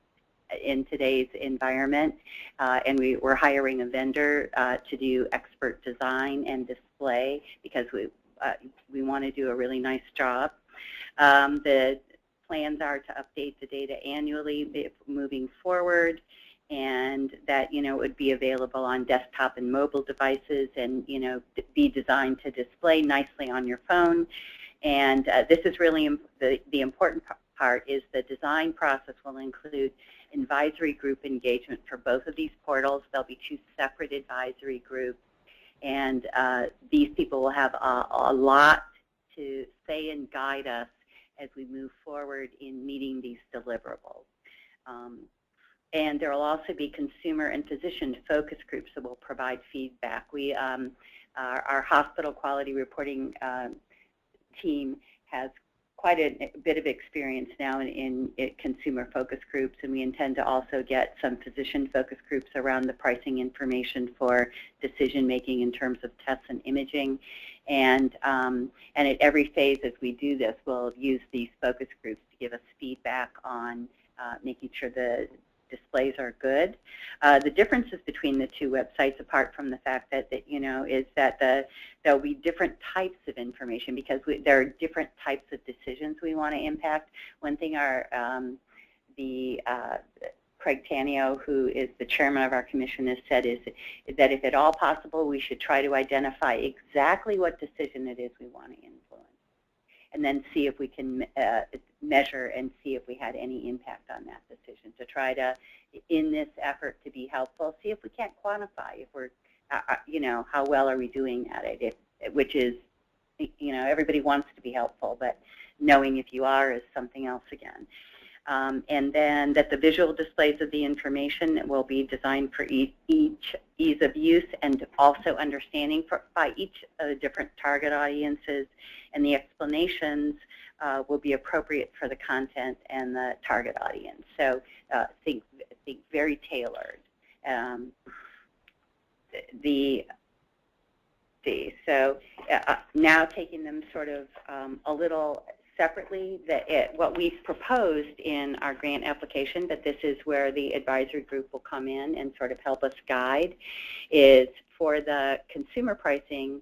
in today's environment. And we're hiring a vendor to do expert design and display because we want to do a really nice job. The plans are to update the data annually moving forward, and that would be available on desktop and mobile devices, and be designed to display nicely on your phone. And this is really the important part is the design process will include advisory group engagement for both of these portals. There'll be 2 separate advisory groups, and these people will have a lot to say and guide us as we move forward in meeting these deliverables. And there will also be consumer and physician focus groups that will provide feedback. Our hospital quality reporting team has quite a bit of experience now in consumer focus groups, and we intend to also get some physician focus groups around the pricing information for decision making in terms of tests and imaging. And at every phase as we do this, we'll use these focus groups to give us feedback on making sure the displays are good. The differences between the two websites, apart from the fact that, is that there'll be different types of information because there are different types of decisions we want to impact. One thing Craig Tanio, who is the chairman of our commission, has said is that if at all possible, we should try to identify exactly what decision it is we want to influence, and then see if we can measure and see if we had any impact on that decision, to try to, in this effort to be helpful, see if we can't quantify if we're, how well are we doing at it, which is, everybody wants to be helpful, but knowing if you are is something else again. And then that the visual displays of the information will be designed for each ease of use and also understanding by each of the different target audiences, and the explanations will be appropriate for the content and the target audience. So think very tailored. So now taking them sort of a little separately, what we've proposed in our grant application, but this is where the advisory group will come in and sort of help us guide, is for the consumer pricing,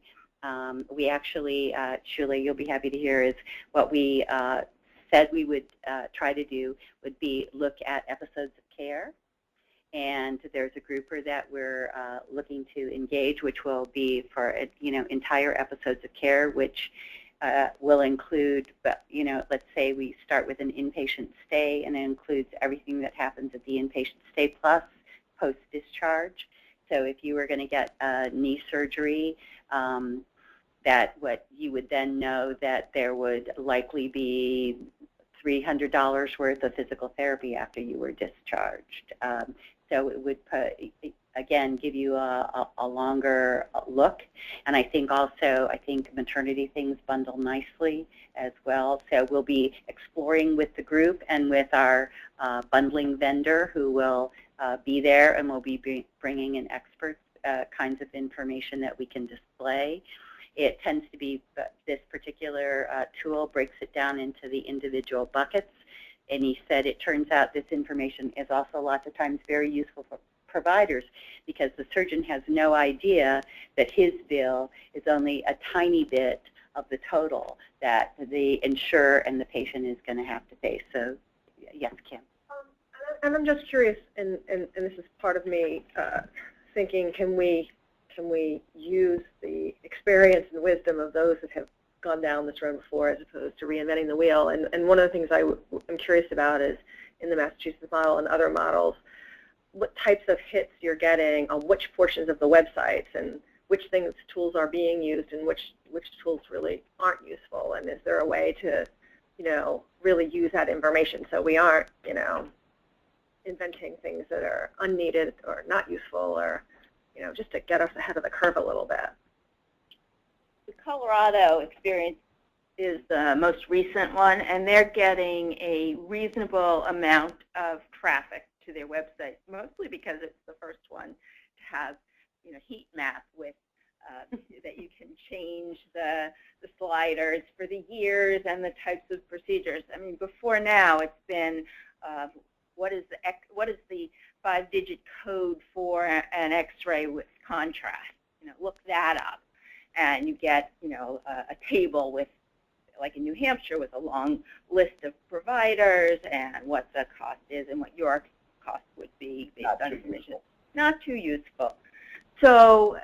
we actually, Shula, you'll be happy to hear, is what we said we would try to do would be look at episodes of care. And there's a grouper that we're looking to engage, which will be for, entire episodes of care, which will include, let's say we start with an inpatient stay, and it includes everything that happens at the inpatient stay plus post-discharge. So if you were going to get a knee surgery, that what you would then know that there would likely be $300 worth of physical therapy after you were discharged. So it would, again, give you a longer look. And I think also, maternity things bundle nicely as well. So we'll be exploring with the group and with our bundling vendor, who will be there, and we'll be bringing in experts kinds of information that we can display. It tends to be, this particular tool breaks it down into the individual buckets. And he said it turns out this information is also lots of times very useful for providers, because the surgeon has no idea that his bill is only a tiny bit of the total that the insurer and the patient is going to have to pay. So, yes, Kim. And I'm just curious, and this is part of me thinking, can we use the experience and wisdom of those that have gone down this road before, as opposed to reinventing the wheel? And one of the things I'm curious about is, in the Massachusetts model and other models, what types of hits you're getting on which portions of the websites, and which tools are being used and which tools really aren't useful, and is there a way to, really use that information so we aren't, inventing things that are unneeded or not useful, or, just to get us ahead of the curve a little bit. The Colorado experience is the most recent one, and they're getting a reasonable amount of traffic to their website, mostly because it's the first one to have, heat map with that you can change the sliders for the years and the types of procedures. I mean, before now, it's been what is the 5-digit code for an X-ray with contrast? Look that up, and you get a table with, like in New Hampshire, with a long list of providers and what the cost is and what your cost would be based on information. Not too useful. So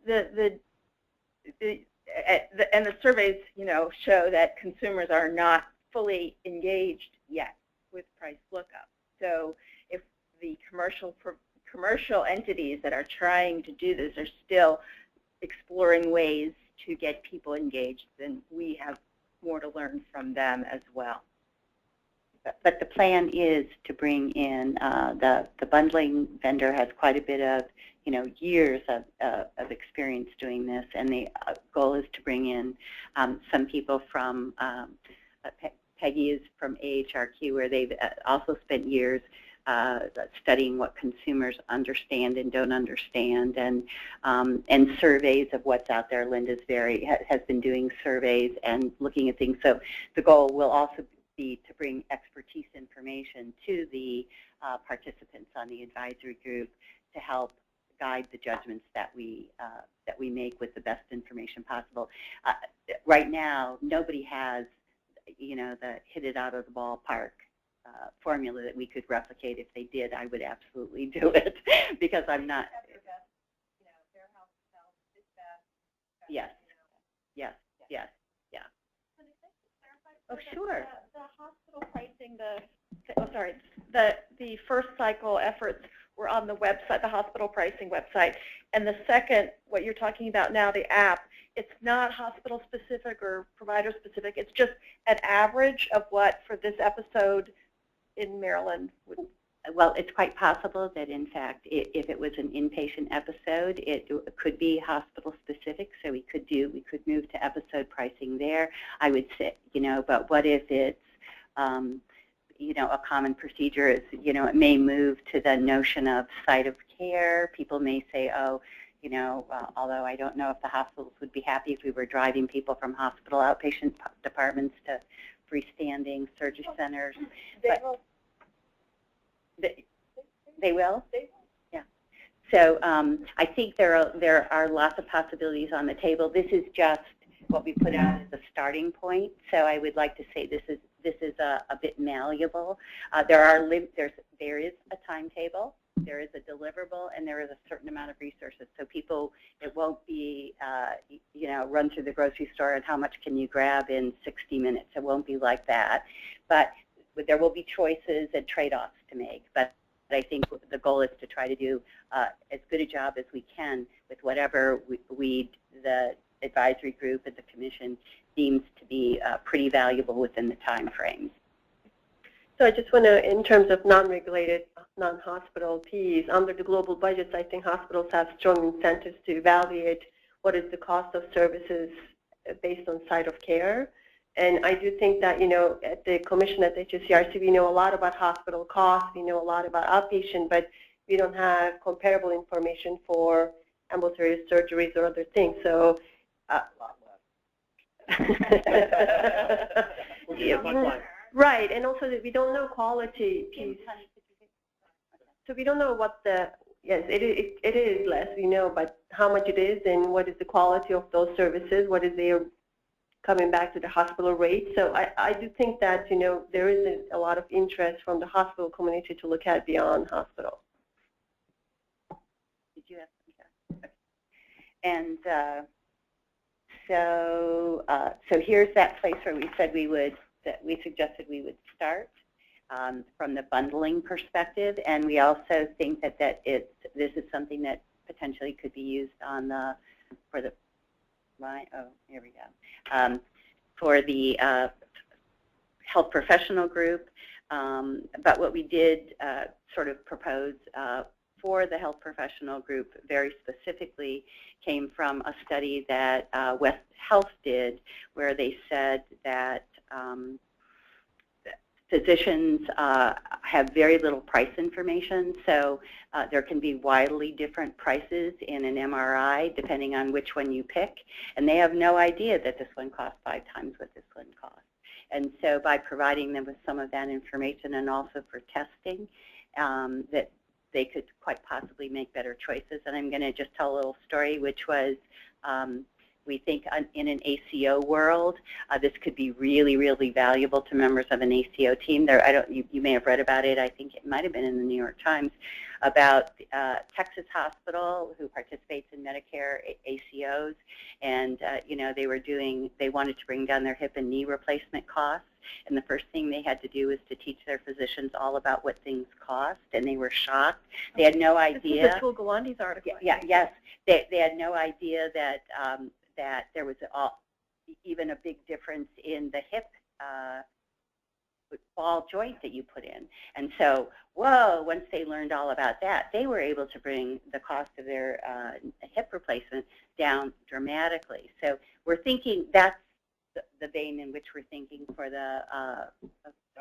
the surveys, show that consumers are not fully engaged yet with price lookup. So if the commercial entities that are trying to do this are still exploring ways to get people engaged, then we have more to learn from them as well. But the plan is to bring in the bundling vendor has quite a bit of years of experience doing this, and the goal is to bring in some people from Peggy is from AHRQ, where they've also spent years studying what consumers understand and don't understand, and surveys of what's out there. Linda's has been doing surveys and looking at things. So the goal will also be to bring expertise information to the participants on the advisory group to help guide the judgments that we make with the best information possible. Right now, nobody has, the hit it out of the ballpark formula that we could replicate. If they did, I would absolutely do it because I'm not. Yes. Yes. Yes. Yeah. Oh, sure. The hospital pricing, the first cycle efforts were on the website, the hospital pricing website, and the second, what you're talking about now, the app, it's not hospital specific or provider specific. It's just an average of what for this episode in Maryland would. Well, it's quite possible that, in fact, if it was an inpatient episode, it could be hospital specific. So we could move to episode pricing there. I would say, but what if it's, a common procedure is, it may move to the notion of site of care. People may say, oh, although I don't know if the hospitals would be happy if we were driving people from hospital outpatient departments to freestanding surgery centers. They will? Yeah. So I think there are lots of possibilities on the table. This is just what we put out as a starting point. So I would like to say this is a bit malleable. There is a timetable, there is a deliverable, and there is a certain amount of resources. So people, it won't be run through the grocery store and how much can you grab in 60 minutes. It won't be like that. But there will be choices and trade-offs to make. But I think the goal is to try to do as good a job as we can with whatever the advisory group and the commission deems to be pretty valuable within the time frames. So I just want to, in terms of non-regulated, non-hospital piece, under the global budgets, I think hospitals have strong incentives to evaluate what is the cost of services based on site of care. And I do think that, at the commission at HSCRC, we know a lot about hospital costs, we know a lot about outpatient, but we don't have comparable information for ambulatory surgeries or other things. So, right, and also that we don't know quality piece. So we don't know what yes, it is less, we know, but how much it is and what is the quality of those services, what is their coming back to the hospital rate. So I do think that, there is a lot of interest from the hospital community to look at beyond hospital. Did you have some? Okay. And so here's that place where we said we suggested we would start from the bundling perspective, and we also think that this is something that potentially could be used for the health professional group. But what we did sort of propose for the health professional group very specifically came from a study that West Health did, where they said that physicians have very little price information, so there can be widely different prices in an MRI depending on which one you pick, and they have no idea that this one costs 5 times what this one costs. And so by providing them with some of that information and also for testing, that they could quite possibly make better choices. And I'm going to just tell a little story, which was we think in an ACO world, this could be really, really valuable to members of an ACO team. You may have read about it. I think it might have been in the New York Times about Texas Hospital, who participates in Medicare ACOs, and they wanted to bring down their hip and knee replacement costs. And the first thing they had to do was to teach their physicians all about what things cost, and they were shocked. They had no idea. This is Atul Gawande's article. Yeah, yes. They had no idea that that there was even a big difference in the hip ball joint that you put in. And so, whoa, once they learned all about that, they were able to bring the cost of their hip replacement down dramatically. So we're thinking that's the vein in which we're thinking for the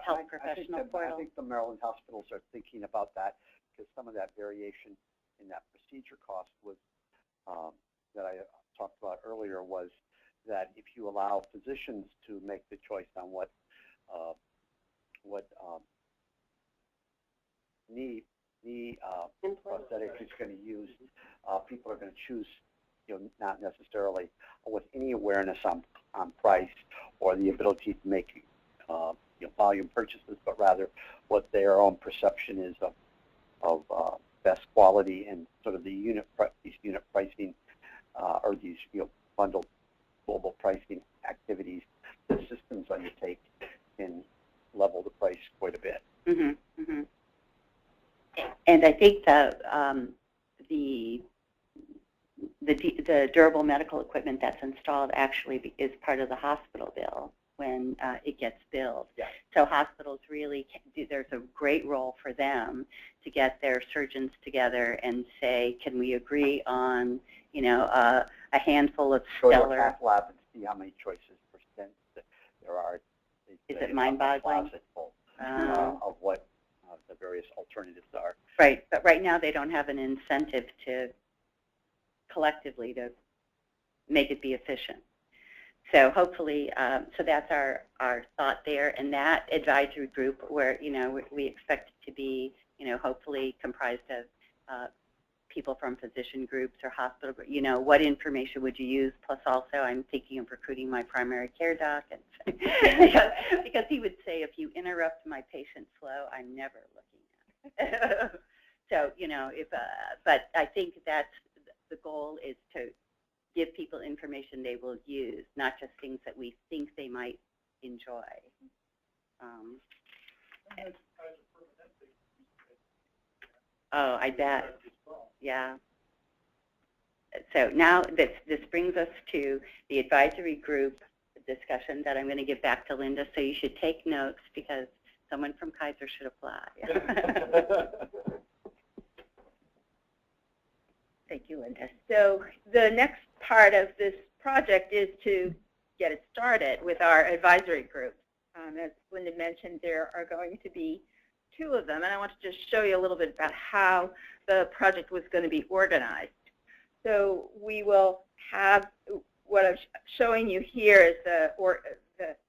health professional portal? I think the Maryland hospitals are thinking about that because some of that variation in that procedure cost was that I talked about earlier was that if you allow physicians to make the choice on what knee prosthetic is going to use, people are going to choose, not necessarily with any awareness on price or the ability to make volume purchases, but rather what their own perception is of best quality and sort of these unit pricing or these bundled global pricing activities that systems undertake can level the price quite a bit. Mm-hmm, mm-hmm. And I think the durable medical equipment that's installed actually is part of the hospital bill when it gets billed. Yeah. So hospitals really there's a great role for them to get their surgeons together and say, can we agree on a handful of Go to stellar. a cath lab and see how many choices per cent there are. Is it mind-boggling? Of what the various alternatives are. Right, but right now they don't have an incentive to collectively to make it be efficient. So hopefully, so that's our thought there, and that advisory group where we expect it to be hopefully comprised of people from physician groups or hospital, what information would you use? Plus also I'm thinking of recruiting my primary care doc, and because he would say, if you interrupt my patient flow, I'm never looking at it. So, but I think that's the goal, is to give people information they will use, not just things that we think they might enjoy. Oh, I bet. Yeah. So now this brings us to the advisory group discussion that I'm going to give back to Linda. So you should take notes because someone from Kaiser should apply. Thank you, Linda. So the next part of this project is to get it started with our advisory group. As Linda mentioned, there are going to be 2 of them, and I want to just show you a little bit about how the project was going to be organized. So we will have, what I'm showing you here is that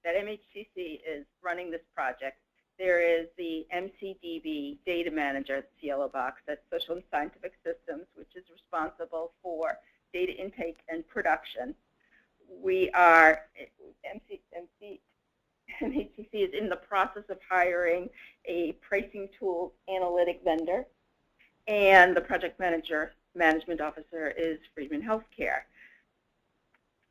MHCC is running this project. There is the MCDB data manager, the yellow box, that's Social and Scientific Systems, which is responsible for data intake and production. We are, MHCC is in the process of hiring a pricing tool analytic vendor, and the project management officer is Friedman Healthcare.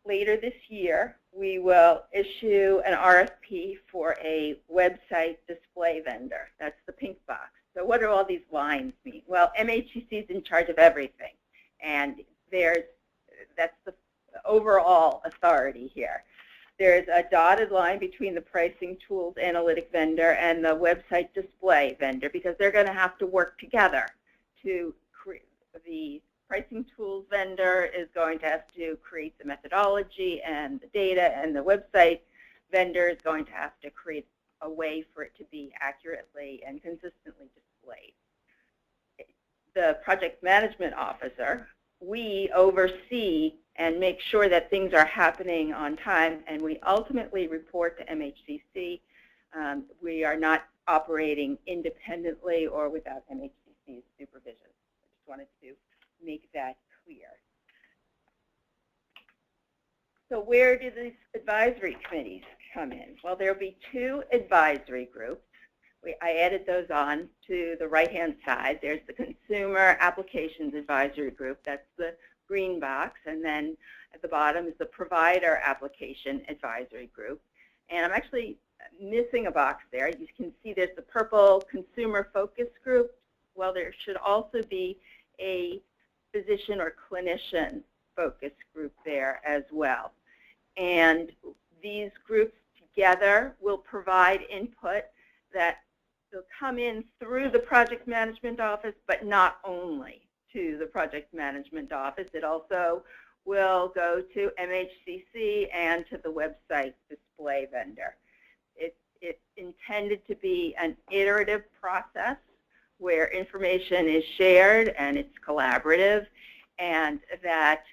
Later this year, we will issue an RFP for a website display vendor. That's the pink box. So what do all these lines mean? Well, MHCC is in charge of everything, and that's the overall authority here. There's a dotted line between the pricing tools analytic vendor and the website display vendor because they're going to have to work together to create. The pricing tools vendor is going to have to create the methodology and the data, and the website vendor is going to have to create a way for it to be accurately and consistently displayed. The project management officer, we oversee and make sure that things are happening on time, and we ultimately report to MHCC. We are not operating independently or without MHCC's supervision. I just wanted to make that clear. So where do these advisory committees come in? Well, there will be 2 advisory groups. I added those on to the right-hand side. There's the Consumer Applications Advisory Group. That's the green box. And then at the bottom is the Provider Application Advisory Group. And I'm actually missing a box there. You can see there's the purple Consumer Focus Group. Well, there should also be a physician or clinician focus group there as well. And these groups together will provide input that will come in through the project management office, but not only to the project management office. It also will go to MHCC and to the website display vendor. It's intended to be an iterative process where information is shared and it's collaborative, and that,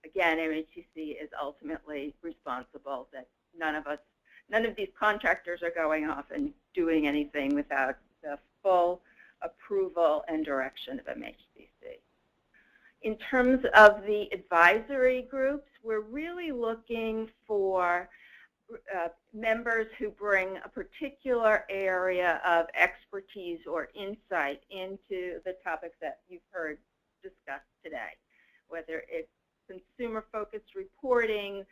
again, MHCC is ultimately responsible, that none of these contractors are going off and doing anything without the full approval and direction of MHCC. In terms of the advisory groups, we're really looking for members who bring a particular area of expertise or insight into the topics that you've heard discussed today, whether it's consumer-focused reporting,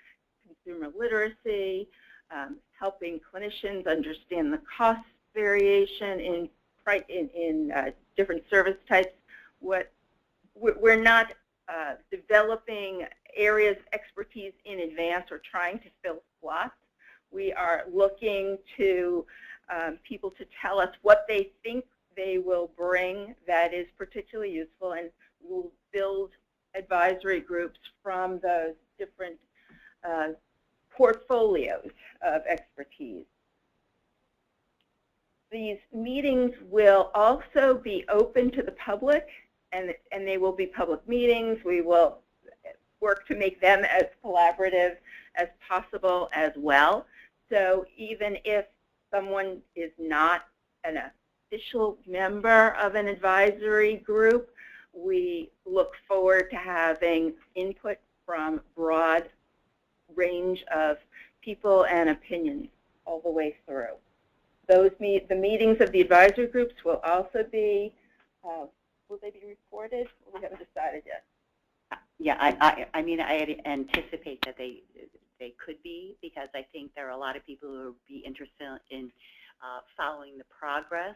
consumer literacy, helping clinicians understand the cost variation in different service types. We're not developing areas of expertise in advance or trying to fill slots. We are looking to people to tell us what they think they will bring that is particularly useful, and we'll build advisory groups from those different portfolios of expertise. These meetings will also be open to the public, and they will be public meetings. We will work to make them as collaborative as possible as well. So even if someone is not an official member of an advisory group, we look forward to having input from a broad range of people and opinions all the way through. The meetings of the advisory groups will also be, will they be recorded? We haven't decided yet. Yeah, I mean, I anticipate that they could be, because I think there are a lot of people who would be interested in following the progress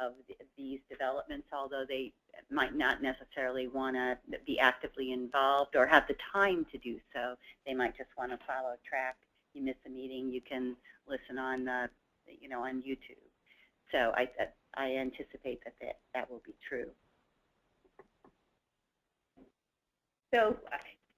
of these developments, although they might not necessarily want to be actively involved or have the time to do so. They might just want to follow track. You miss a meeting, you can listen on, on YouTube. So I anticipate that will be true. So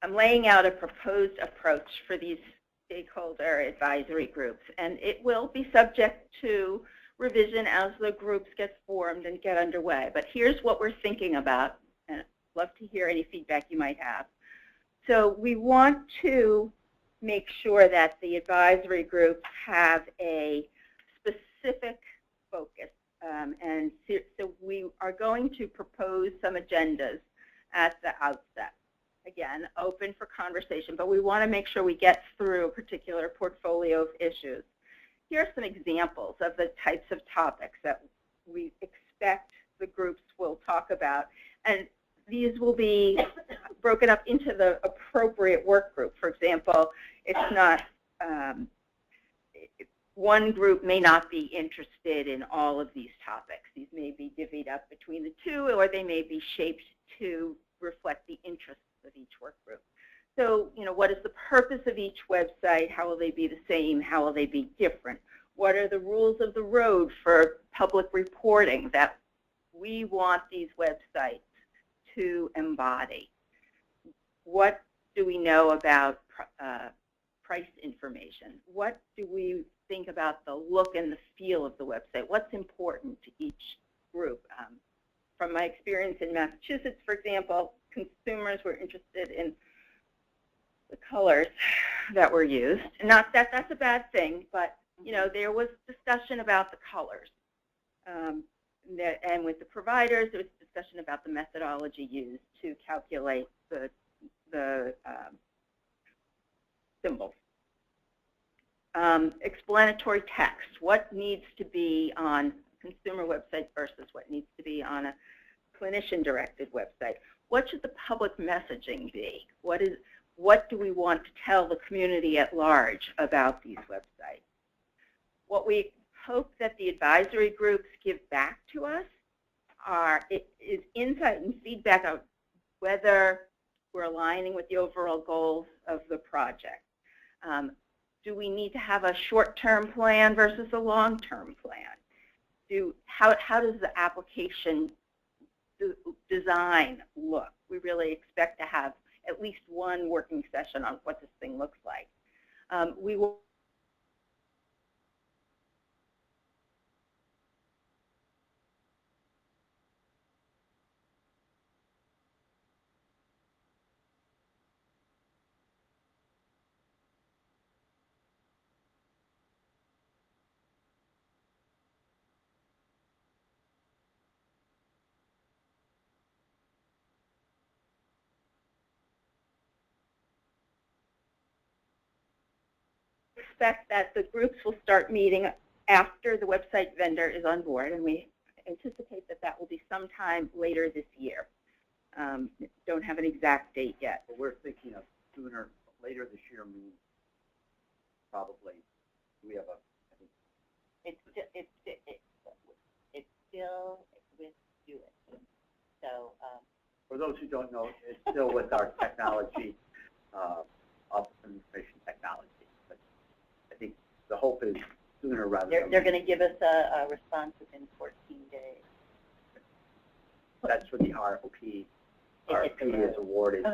I'm laying out a proposed approach for these stakeholder advisory groups, and it will be subject to revision as the groups get formed and get underway. But here's what we're thinking about, and I'd love to hear any feedback you might have. So we want to make sure that the advisory groups have a specific focus, and so we are going to propose some agendas at the outset. Again, open for conversation, but we want to make sure we get through a particular portfolio of issues. Here are some examples of the types of topics that we expect the groups will talk about, and these will be broken up into the appropriate work group. For example, it's not, one group may not be interested in all of these topics. These may be divvied up between the two, or they may be shaped to reflect the interests of each work group. So, what is the purpose of each website? How will they be the same? How will they be different? What are the rules of the road for public reporting that we want these websites to embody? What do we know about price information? What do we think about the look and the feel of the website? What's important to each group? From my experience in Massachusetts, for example, consumers were interested in the colors that were used. Not that that's a bad thing, but there was discussion about the colors. And with the providers, there was discussion about the methodology used to calculate the symbols. Explanatory text. What needs to be on a consumer website versus what needs to be on a clinician-directed website? What should the public messaging be? What do we want to tell the community at large about these websites? What we hope that the advisory groups give back to us is insight and feedback of whether we're aligning with the overall goals of the project. Do we need to have a short-term plan versus a long-term plan? How does the application design look? We really expect to have at least one working session on what this thing looks like. We will expect that the groups will start meeting after the website vendor is on board, and we anticipate that that will be sometime later this year. Don't have an exact date yet. But we're thinking of sooner, later this year means probably, we have a, I think, It's still with Hewitt. So for those who don't know, it's still with our technology, Office of Information Technology. But I think the hope is sooner rather than they're going to give us a response within 14 days. That's for the RFP. RFP is awarded,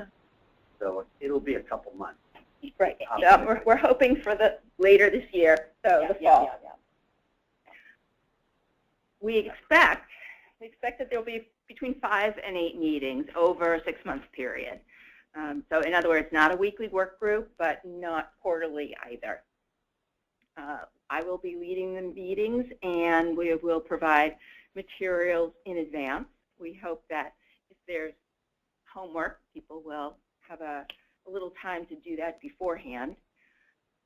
so it'll be a couple months. Right. We're hoping for the later this year, so the fall. We expect that there will be between 5 and 8 meetings over a 6-month period. So in other words, not a weekly work group, but not quarterly either. I will be leading the meetings, and we will provide materials in advance. We hope that if there's homework, people will have a little time to do that beforehand.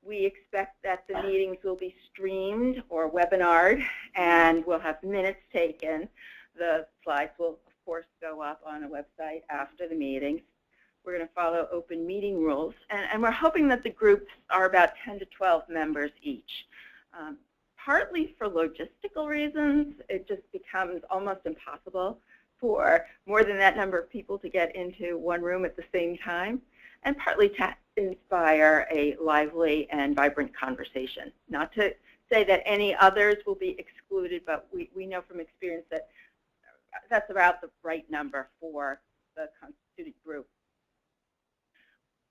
We expect that the meetings will be streamed or webinared, and we'll have minutes taken. The slides will, of course, go up on a website after the meetings. We're going to follow open meeting rules, and we're hoping that the groups are about 10 to 12 members each. Partly for logistical reasons, it just becomes almost impossible for more than that number of people to get into one room at the same time, and partly to inspire a lively and vibrant conversation. Not to say that any others will be excluded, but we know from experience that that's about the right number for the constituted group.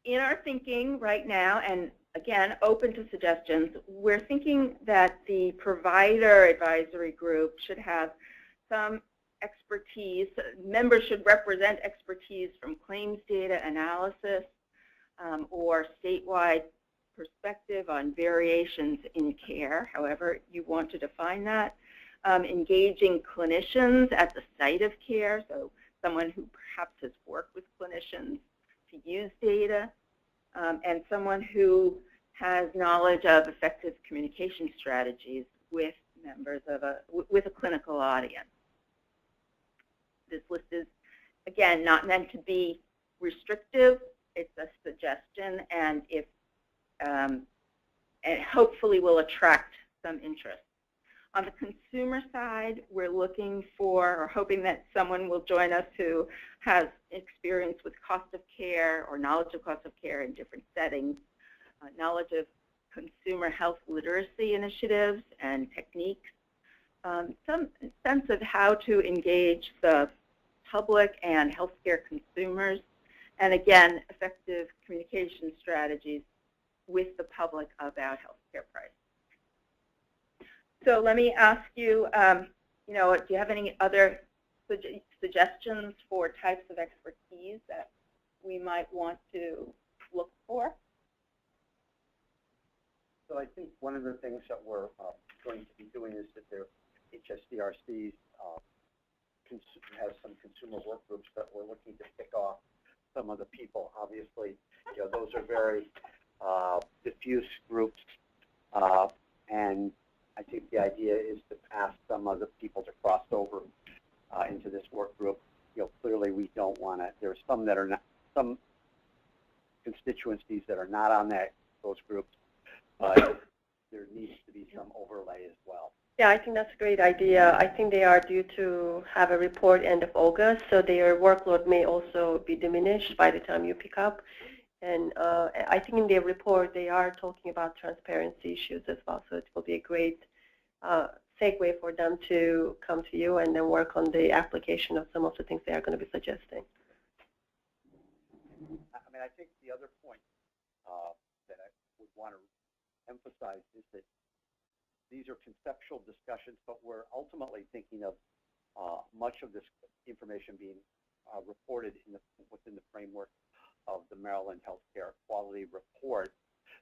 In our thinking right now, and again, open to suggestions, we're thinking that the provider advisory group should have some expertise. Members should represent expertise from claims data analysis or statewide perspective on variations in care, however you want to define that. Engaging clinicians at the site of care, so someone who perhaps has worked with clinicians to use data, and someone who has knowledge of effective communication strategies with members of with a clinical audience. This list is, again, not meant to be restrictive. It's a suggestion, and if and hopefully will attract some interest. On the consumer side, we're looking for or hoping that someone will join us who has experience with cost of care or knowledge of cost of care in different settings, knowledge of consumer health literacy initiatives and techniques, some sense of how to engage the public and healthcare consumers, and again, effective communication strategies with the public about healthcare price. So let me ask you, do you have any other suggestions for types of expertise that we might want to look for? So I think one of the things that we're going to be doing is that their HSDRC has some consumer work groups that we're looking to pick off some of the people. Obviously, those are very diffuse groups, and I think the idea is to ask some of the people to cross over into this work group. Clearly we don't want to. There's some that are not, some constituencies that are not on those groups, but there needs to be some overlay as well. Yeah, I think that's a great idea. I think they are due to have a report end of August, so their workload may also be diminished by the time you pick up. And I think in their report they are talking about transparency issues as well, so it will be a great segue for them to come to you and then work on the application of some of the things they are going to be suggesting. I mean, I think the other point that I would want to emphasize is that these are conceptual discussions, but we're ultimately thinking of much of this information being reported within the framework of the Maryland Healthcare Quality Report.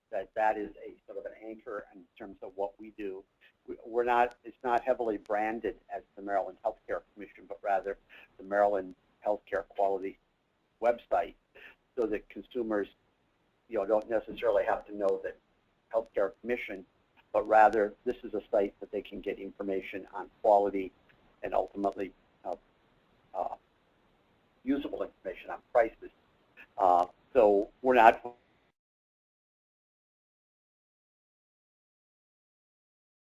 That is a sort of an anchor in terms of what we do. It's not heavily branded as the Maryland Healthcare Commission, but rather the Maryland Healthcare Quality website, so that consumers, don't necessarily have to know the Healthcare Commission, but rather this is a site that they can get information on quality and ultimately usable information on prices. So we're not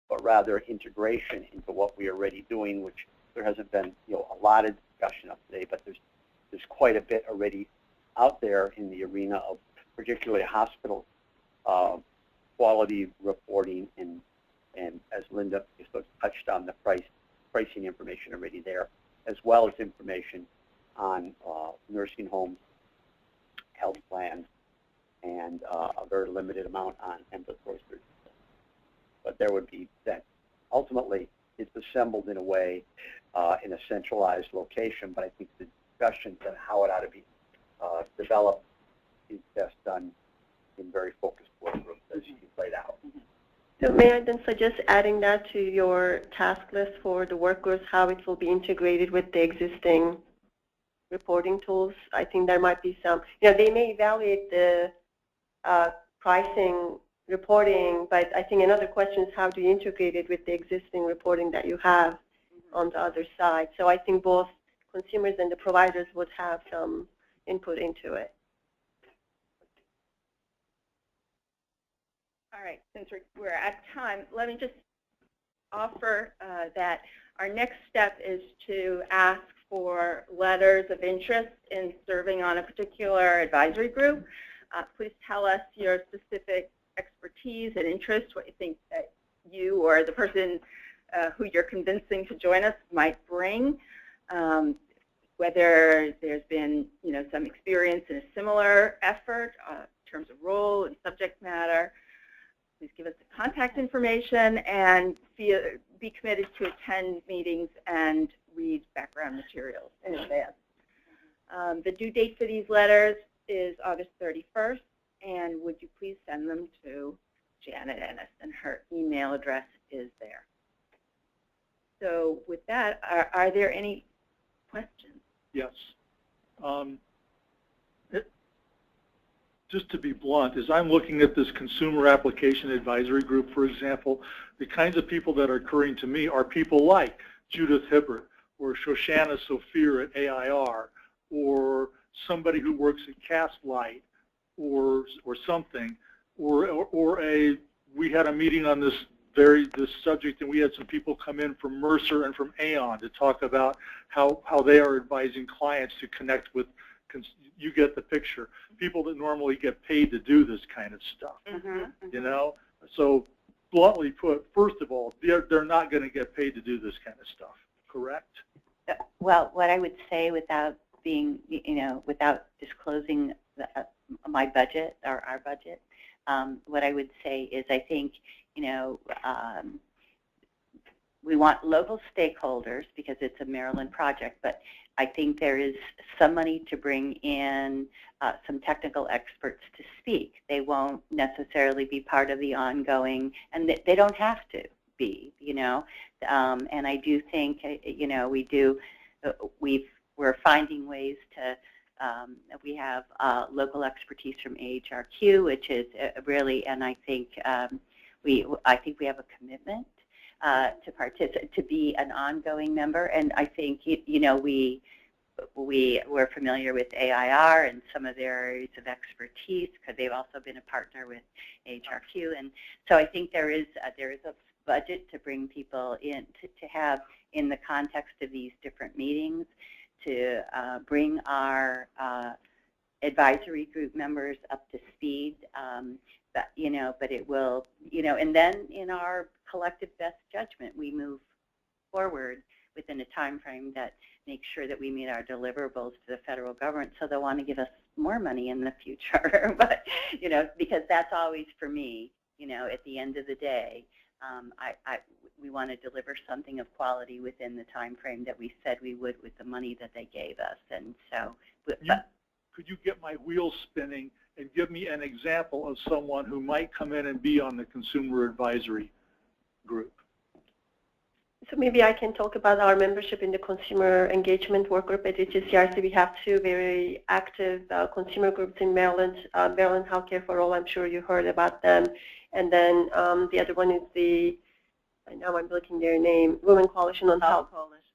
but rather integration into what we are already doing, which there hasn't been a lot of discussion of today, but there's quite a bit already out there in the arena of particularly hospital quality reporting, and as Linda touched on, the pricing information already there, as well as information on nursing homes, health plans, and a very limited amount on ambulatory surgery. But there would be that. Ultimately, it's assembled in a way in a centralized location, but I think the discussions on how it ought to be developed is best done in very focused workgroups, as you laid out. So may I then suggest adding that to your task list for the workers, how it will be integrated with the existing reporting tools? I think there might be some, they may evaluate the pricing reporting, but I think another question is how do you integrate it with the existing reporting that you have on the other side? So I think both consumers and the providers would have some input into it. All right, since we're at time, let me just offer that our next step is to ask for letters of interest in serving on a particular advisory group. Please tell us your specific expertise and interest, what you think that you or the person who you're convincing to join us might bring, whether there's been some experience in a similar effort in terms of role and subject matter. Please give us the contact information and be committed to attend meetings and read background materials in advance. The due date for these letters is August 31st, and would you please send them to Janet Ennis, and her email address is there. So with that, are there any questions? Yes. Just to be blunt, as I'm looking at this consumer application advisory group, for example, the kinds of people that are occurring to me are people like Judith Hibbert or Shoshana Sophir at AIR, or somebody who works at Castlight, or something, or we had a meeting on this subject, and we had some people come in from Mercer and from Aon to talk about how they are advising clients to connect with. You get the picture. People that normally get paid to do this kind of stuff, So bluntly put, first of all, they're not going to get paid to do this kind of stuff, correct? Well, what I would say without being, without disclosing my budget or our budget, what I would say is I think, we want local stakeholders because it's a Maryland project, but I think there is some money to bring in some technical experts to speak. They won't necessarily be part of the ongoing, and they don't have to be, and I do think, we're finding ways to, we have local expertise from AHRQ, which is really, and I think we have a commitment to be an ongoing member, and I think we're familiar with AIR and some of their areas of expertise because they've also been a partner with AHRQ, and so I think there is a budget to bring people in to have in the context of these different meetings to bring our advisory group members up to speed. But it will, and then in our collective best judgment, we move forward within a time frame that makes sure that we meet our deliverables to the federal government, so they'll want to give us more money in the future. But, you know, because that's always for me, you know, at the end of the day, we want to deliver something of quality within the time frame that we said we would with the money that they gave us. And so, could you get my wheels spinning and give me an example of someone who might come in and be on the consumer advisory group? So maybe I can talk about our membership in the consumer engagement work group at HSCRC. We have two very active consumer groups in Maryland, Maryland Healthcare for All. I'm sure you heard about them. And then the other one is the, now I'm looking their name, Women Coalition on Health.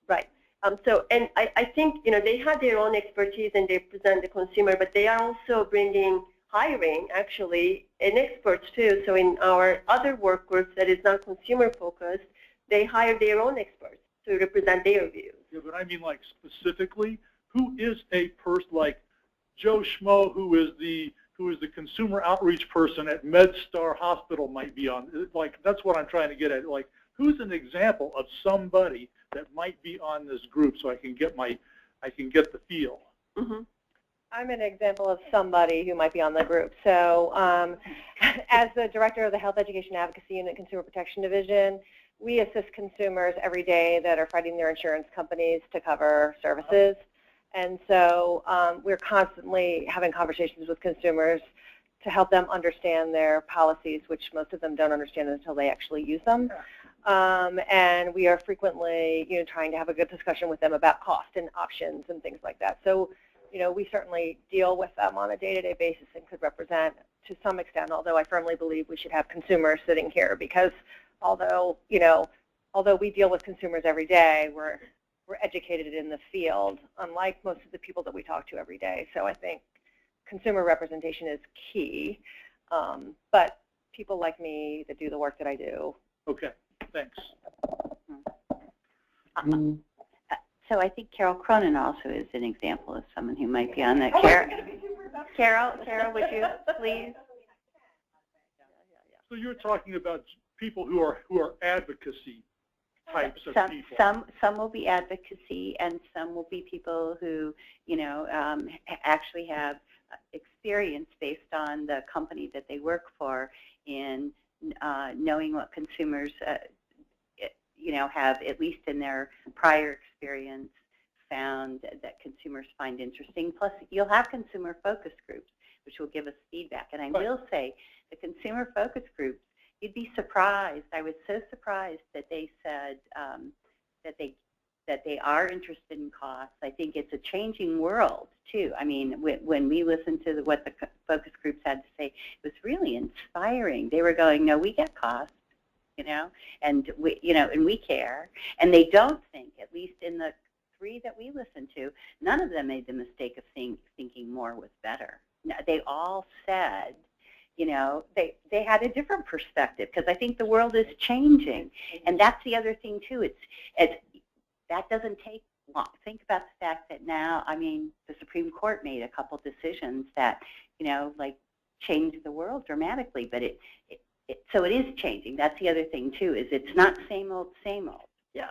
Right. And I think, you know, they have their own expertise and they present the consumer, but they are also bringing hiring, actually, and experts too. So in our other work groups that is not consumer focused, they hire their own experts to represent their views. Yeah, but I mean, like, specifically, who is a person like Joe Schmo, who is the consumer outreach person at MedStar Hospital might be on? Like, that's what I'm trying to get at. Like, who's an example of somebody that might be on this group, so I can get the feel? Mm-hmm. I'm an example of somebody who might be on the group. So, as the director of the Health Education Advocacy Unit Consumer Protection Division, we assist consumers every day that are fighting their insurance companies to cover services. And so we're constantly having conversations with consumers to help them understand their policies, which most of them don't understand until they actually use them. And we are frequently, you know, trying to have a good discussion with them about cost and options and things like that. So, you know, we certainly deal with them on a day-to-day basis and could represent to some extent, although I firmly believe we should have consumers sitting here because although, you know, although we deal with consumers every day, we're educated in the field, unlike most of the people that we talk to every day. So I think consumer representation is key. But people like me that do the work that I do. Okay, thanks. So I think Carol Cronin also is an example of someone who might be on that. Carol, would you please? So you're talking about people who are advocacy types of people. Some will be advocacy, and some will be people who, you know, actually have experience based on the company that they work for in knowing what consumers, you know, have, at least in their prior experience, found that consumers find interesting. Plus, you'll have consumer focus groups, which will give us feedback. And I will say, the consumer focus groups, you'd be surprised. I was so surprised that they said that they are interested in costs. I think it's a changing world too. I mean, when we listened to what the focus groups had to say, it was really inspiring. They were going, "No, we get costs, you know, and we care." And they don't think, at least in the three that we listened to, none of them made the mistake of thinking more was better. They all said, you know, they had a different perspective, because I think the world is changing, and that's the other thing too. That doesn't take long. Think about the fact that now, I mean, the Supreme Court made a couple decisions that, you know, like changed the world dramatically. But so it is changing. That's the other thing too. Is it's not same old, same old. Yeah,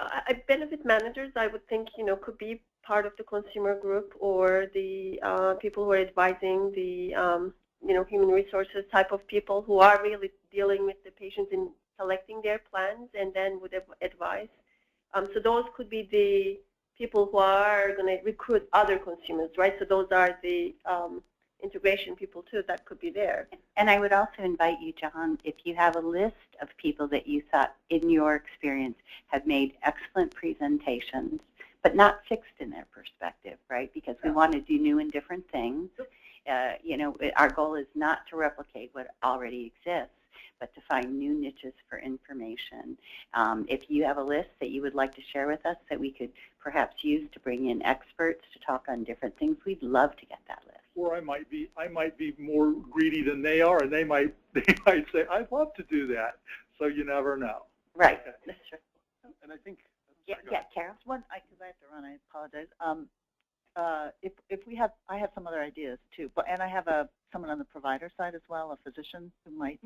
benefit managers, I would think, you know, could be part of the consumer group, or the people who are advising the you know, human resources type of people who are really dealing with the patients in selecting their plans and then would advise. So those could be the people who are going to recruit other consumers, right? So those are the integration people too that could be there. And I would also invite you, John, if you have a list of people that you thought, in your experience, have made excellent presentations, but not fixed in their perspective, right? Because we want to do new and different things. You know, our goal is not to replicate what already exists, but to find new niches for information. If you have a list that you would like to share with us that we could perhaps use to bring in experts to talk on different things, we'd love to get that list. Or I might be more greedy than they are, and they might say, "I'd love to do that." So you never know. Right. Okay. That's true. And I think. Yeah, Carol. Because I have to run. I apologize. If we have, I have some other ideas too, and I have someone on the provider side as well, a physician who might.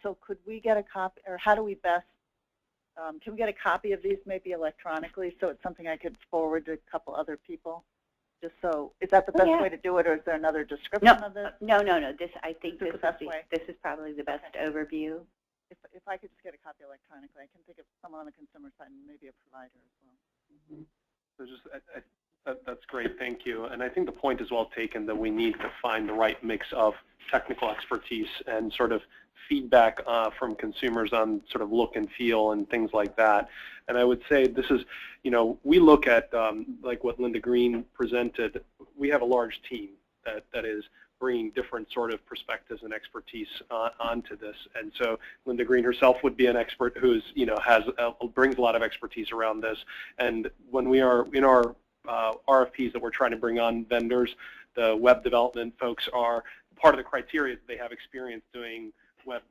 So could we get a copy, or how do we best can we get a copy of these maybe electronically so it's something I could forward to a couple other people? Just so, is that the best way to do it, or is there another description of this? No. I think This is the best way. this is probably the best overview. If I could just get a copy electronically, I can think of someone on the consumer side and maybe a provider as well. So just, that's great, thank you. And I think the point is well taken that we need to find the right mix of technical expertise and sort of feedback from consumers on sort of look and feel and things like that. And I would say this is, we look at, like what Linda Green presented, we have a large team that is bringing different sort of perspectives and expertise onto this. And so Linda Green herself would be an expert who's, brings a lot of expertise around this. And when we are in our RFPs that we're trying to bring on vendors, the web development folks are part of the criteria that they have experience doing web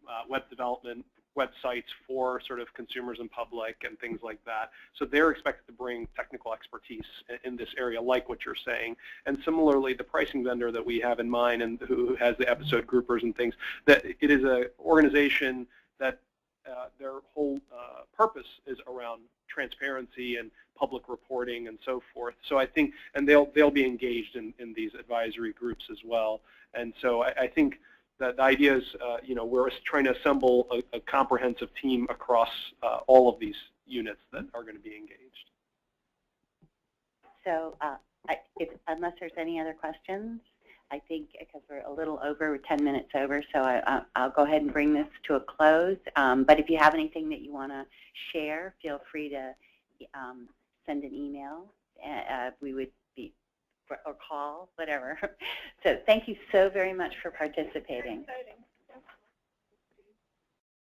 development, websites for sort of consumers and public and things like that. So they're expected to bring technical expertise in this area, like what you're saying. And similarly, the pricing vendor that we have in mind and who has the episode groupers and things, that it is an organization that their whole purpose is around transparency and public reporting and so forth. So I think, and they'll be engaged in these advisory groups as well. And so I think that the idea is, we're trying to assemble a comprehensive team across all of these units that are going to be engaged. So unless there's any other questions, I think because we're a little over, we're 10 minutes over, so I'll go ahead and bring this to a close. But if you have anything that you want to share, feel free to send an email. We would be, or call, whatever. So thank you so very much for participating.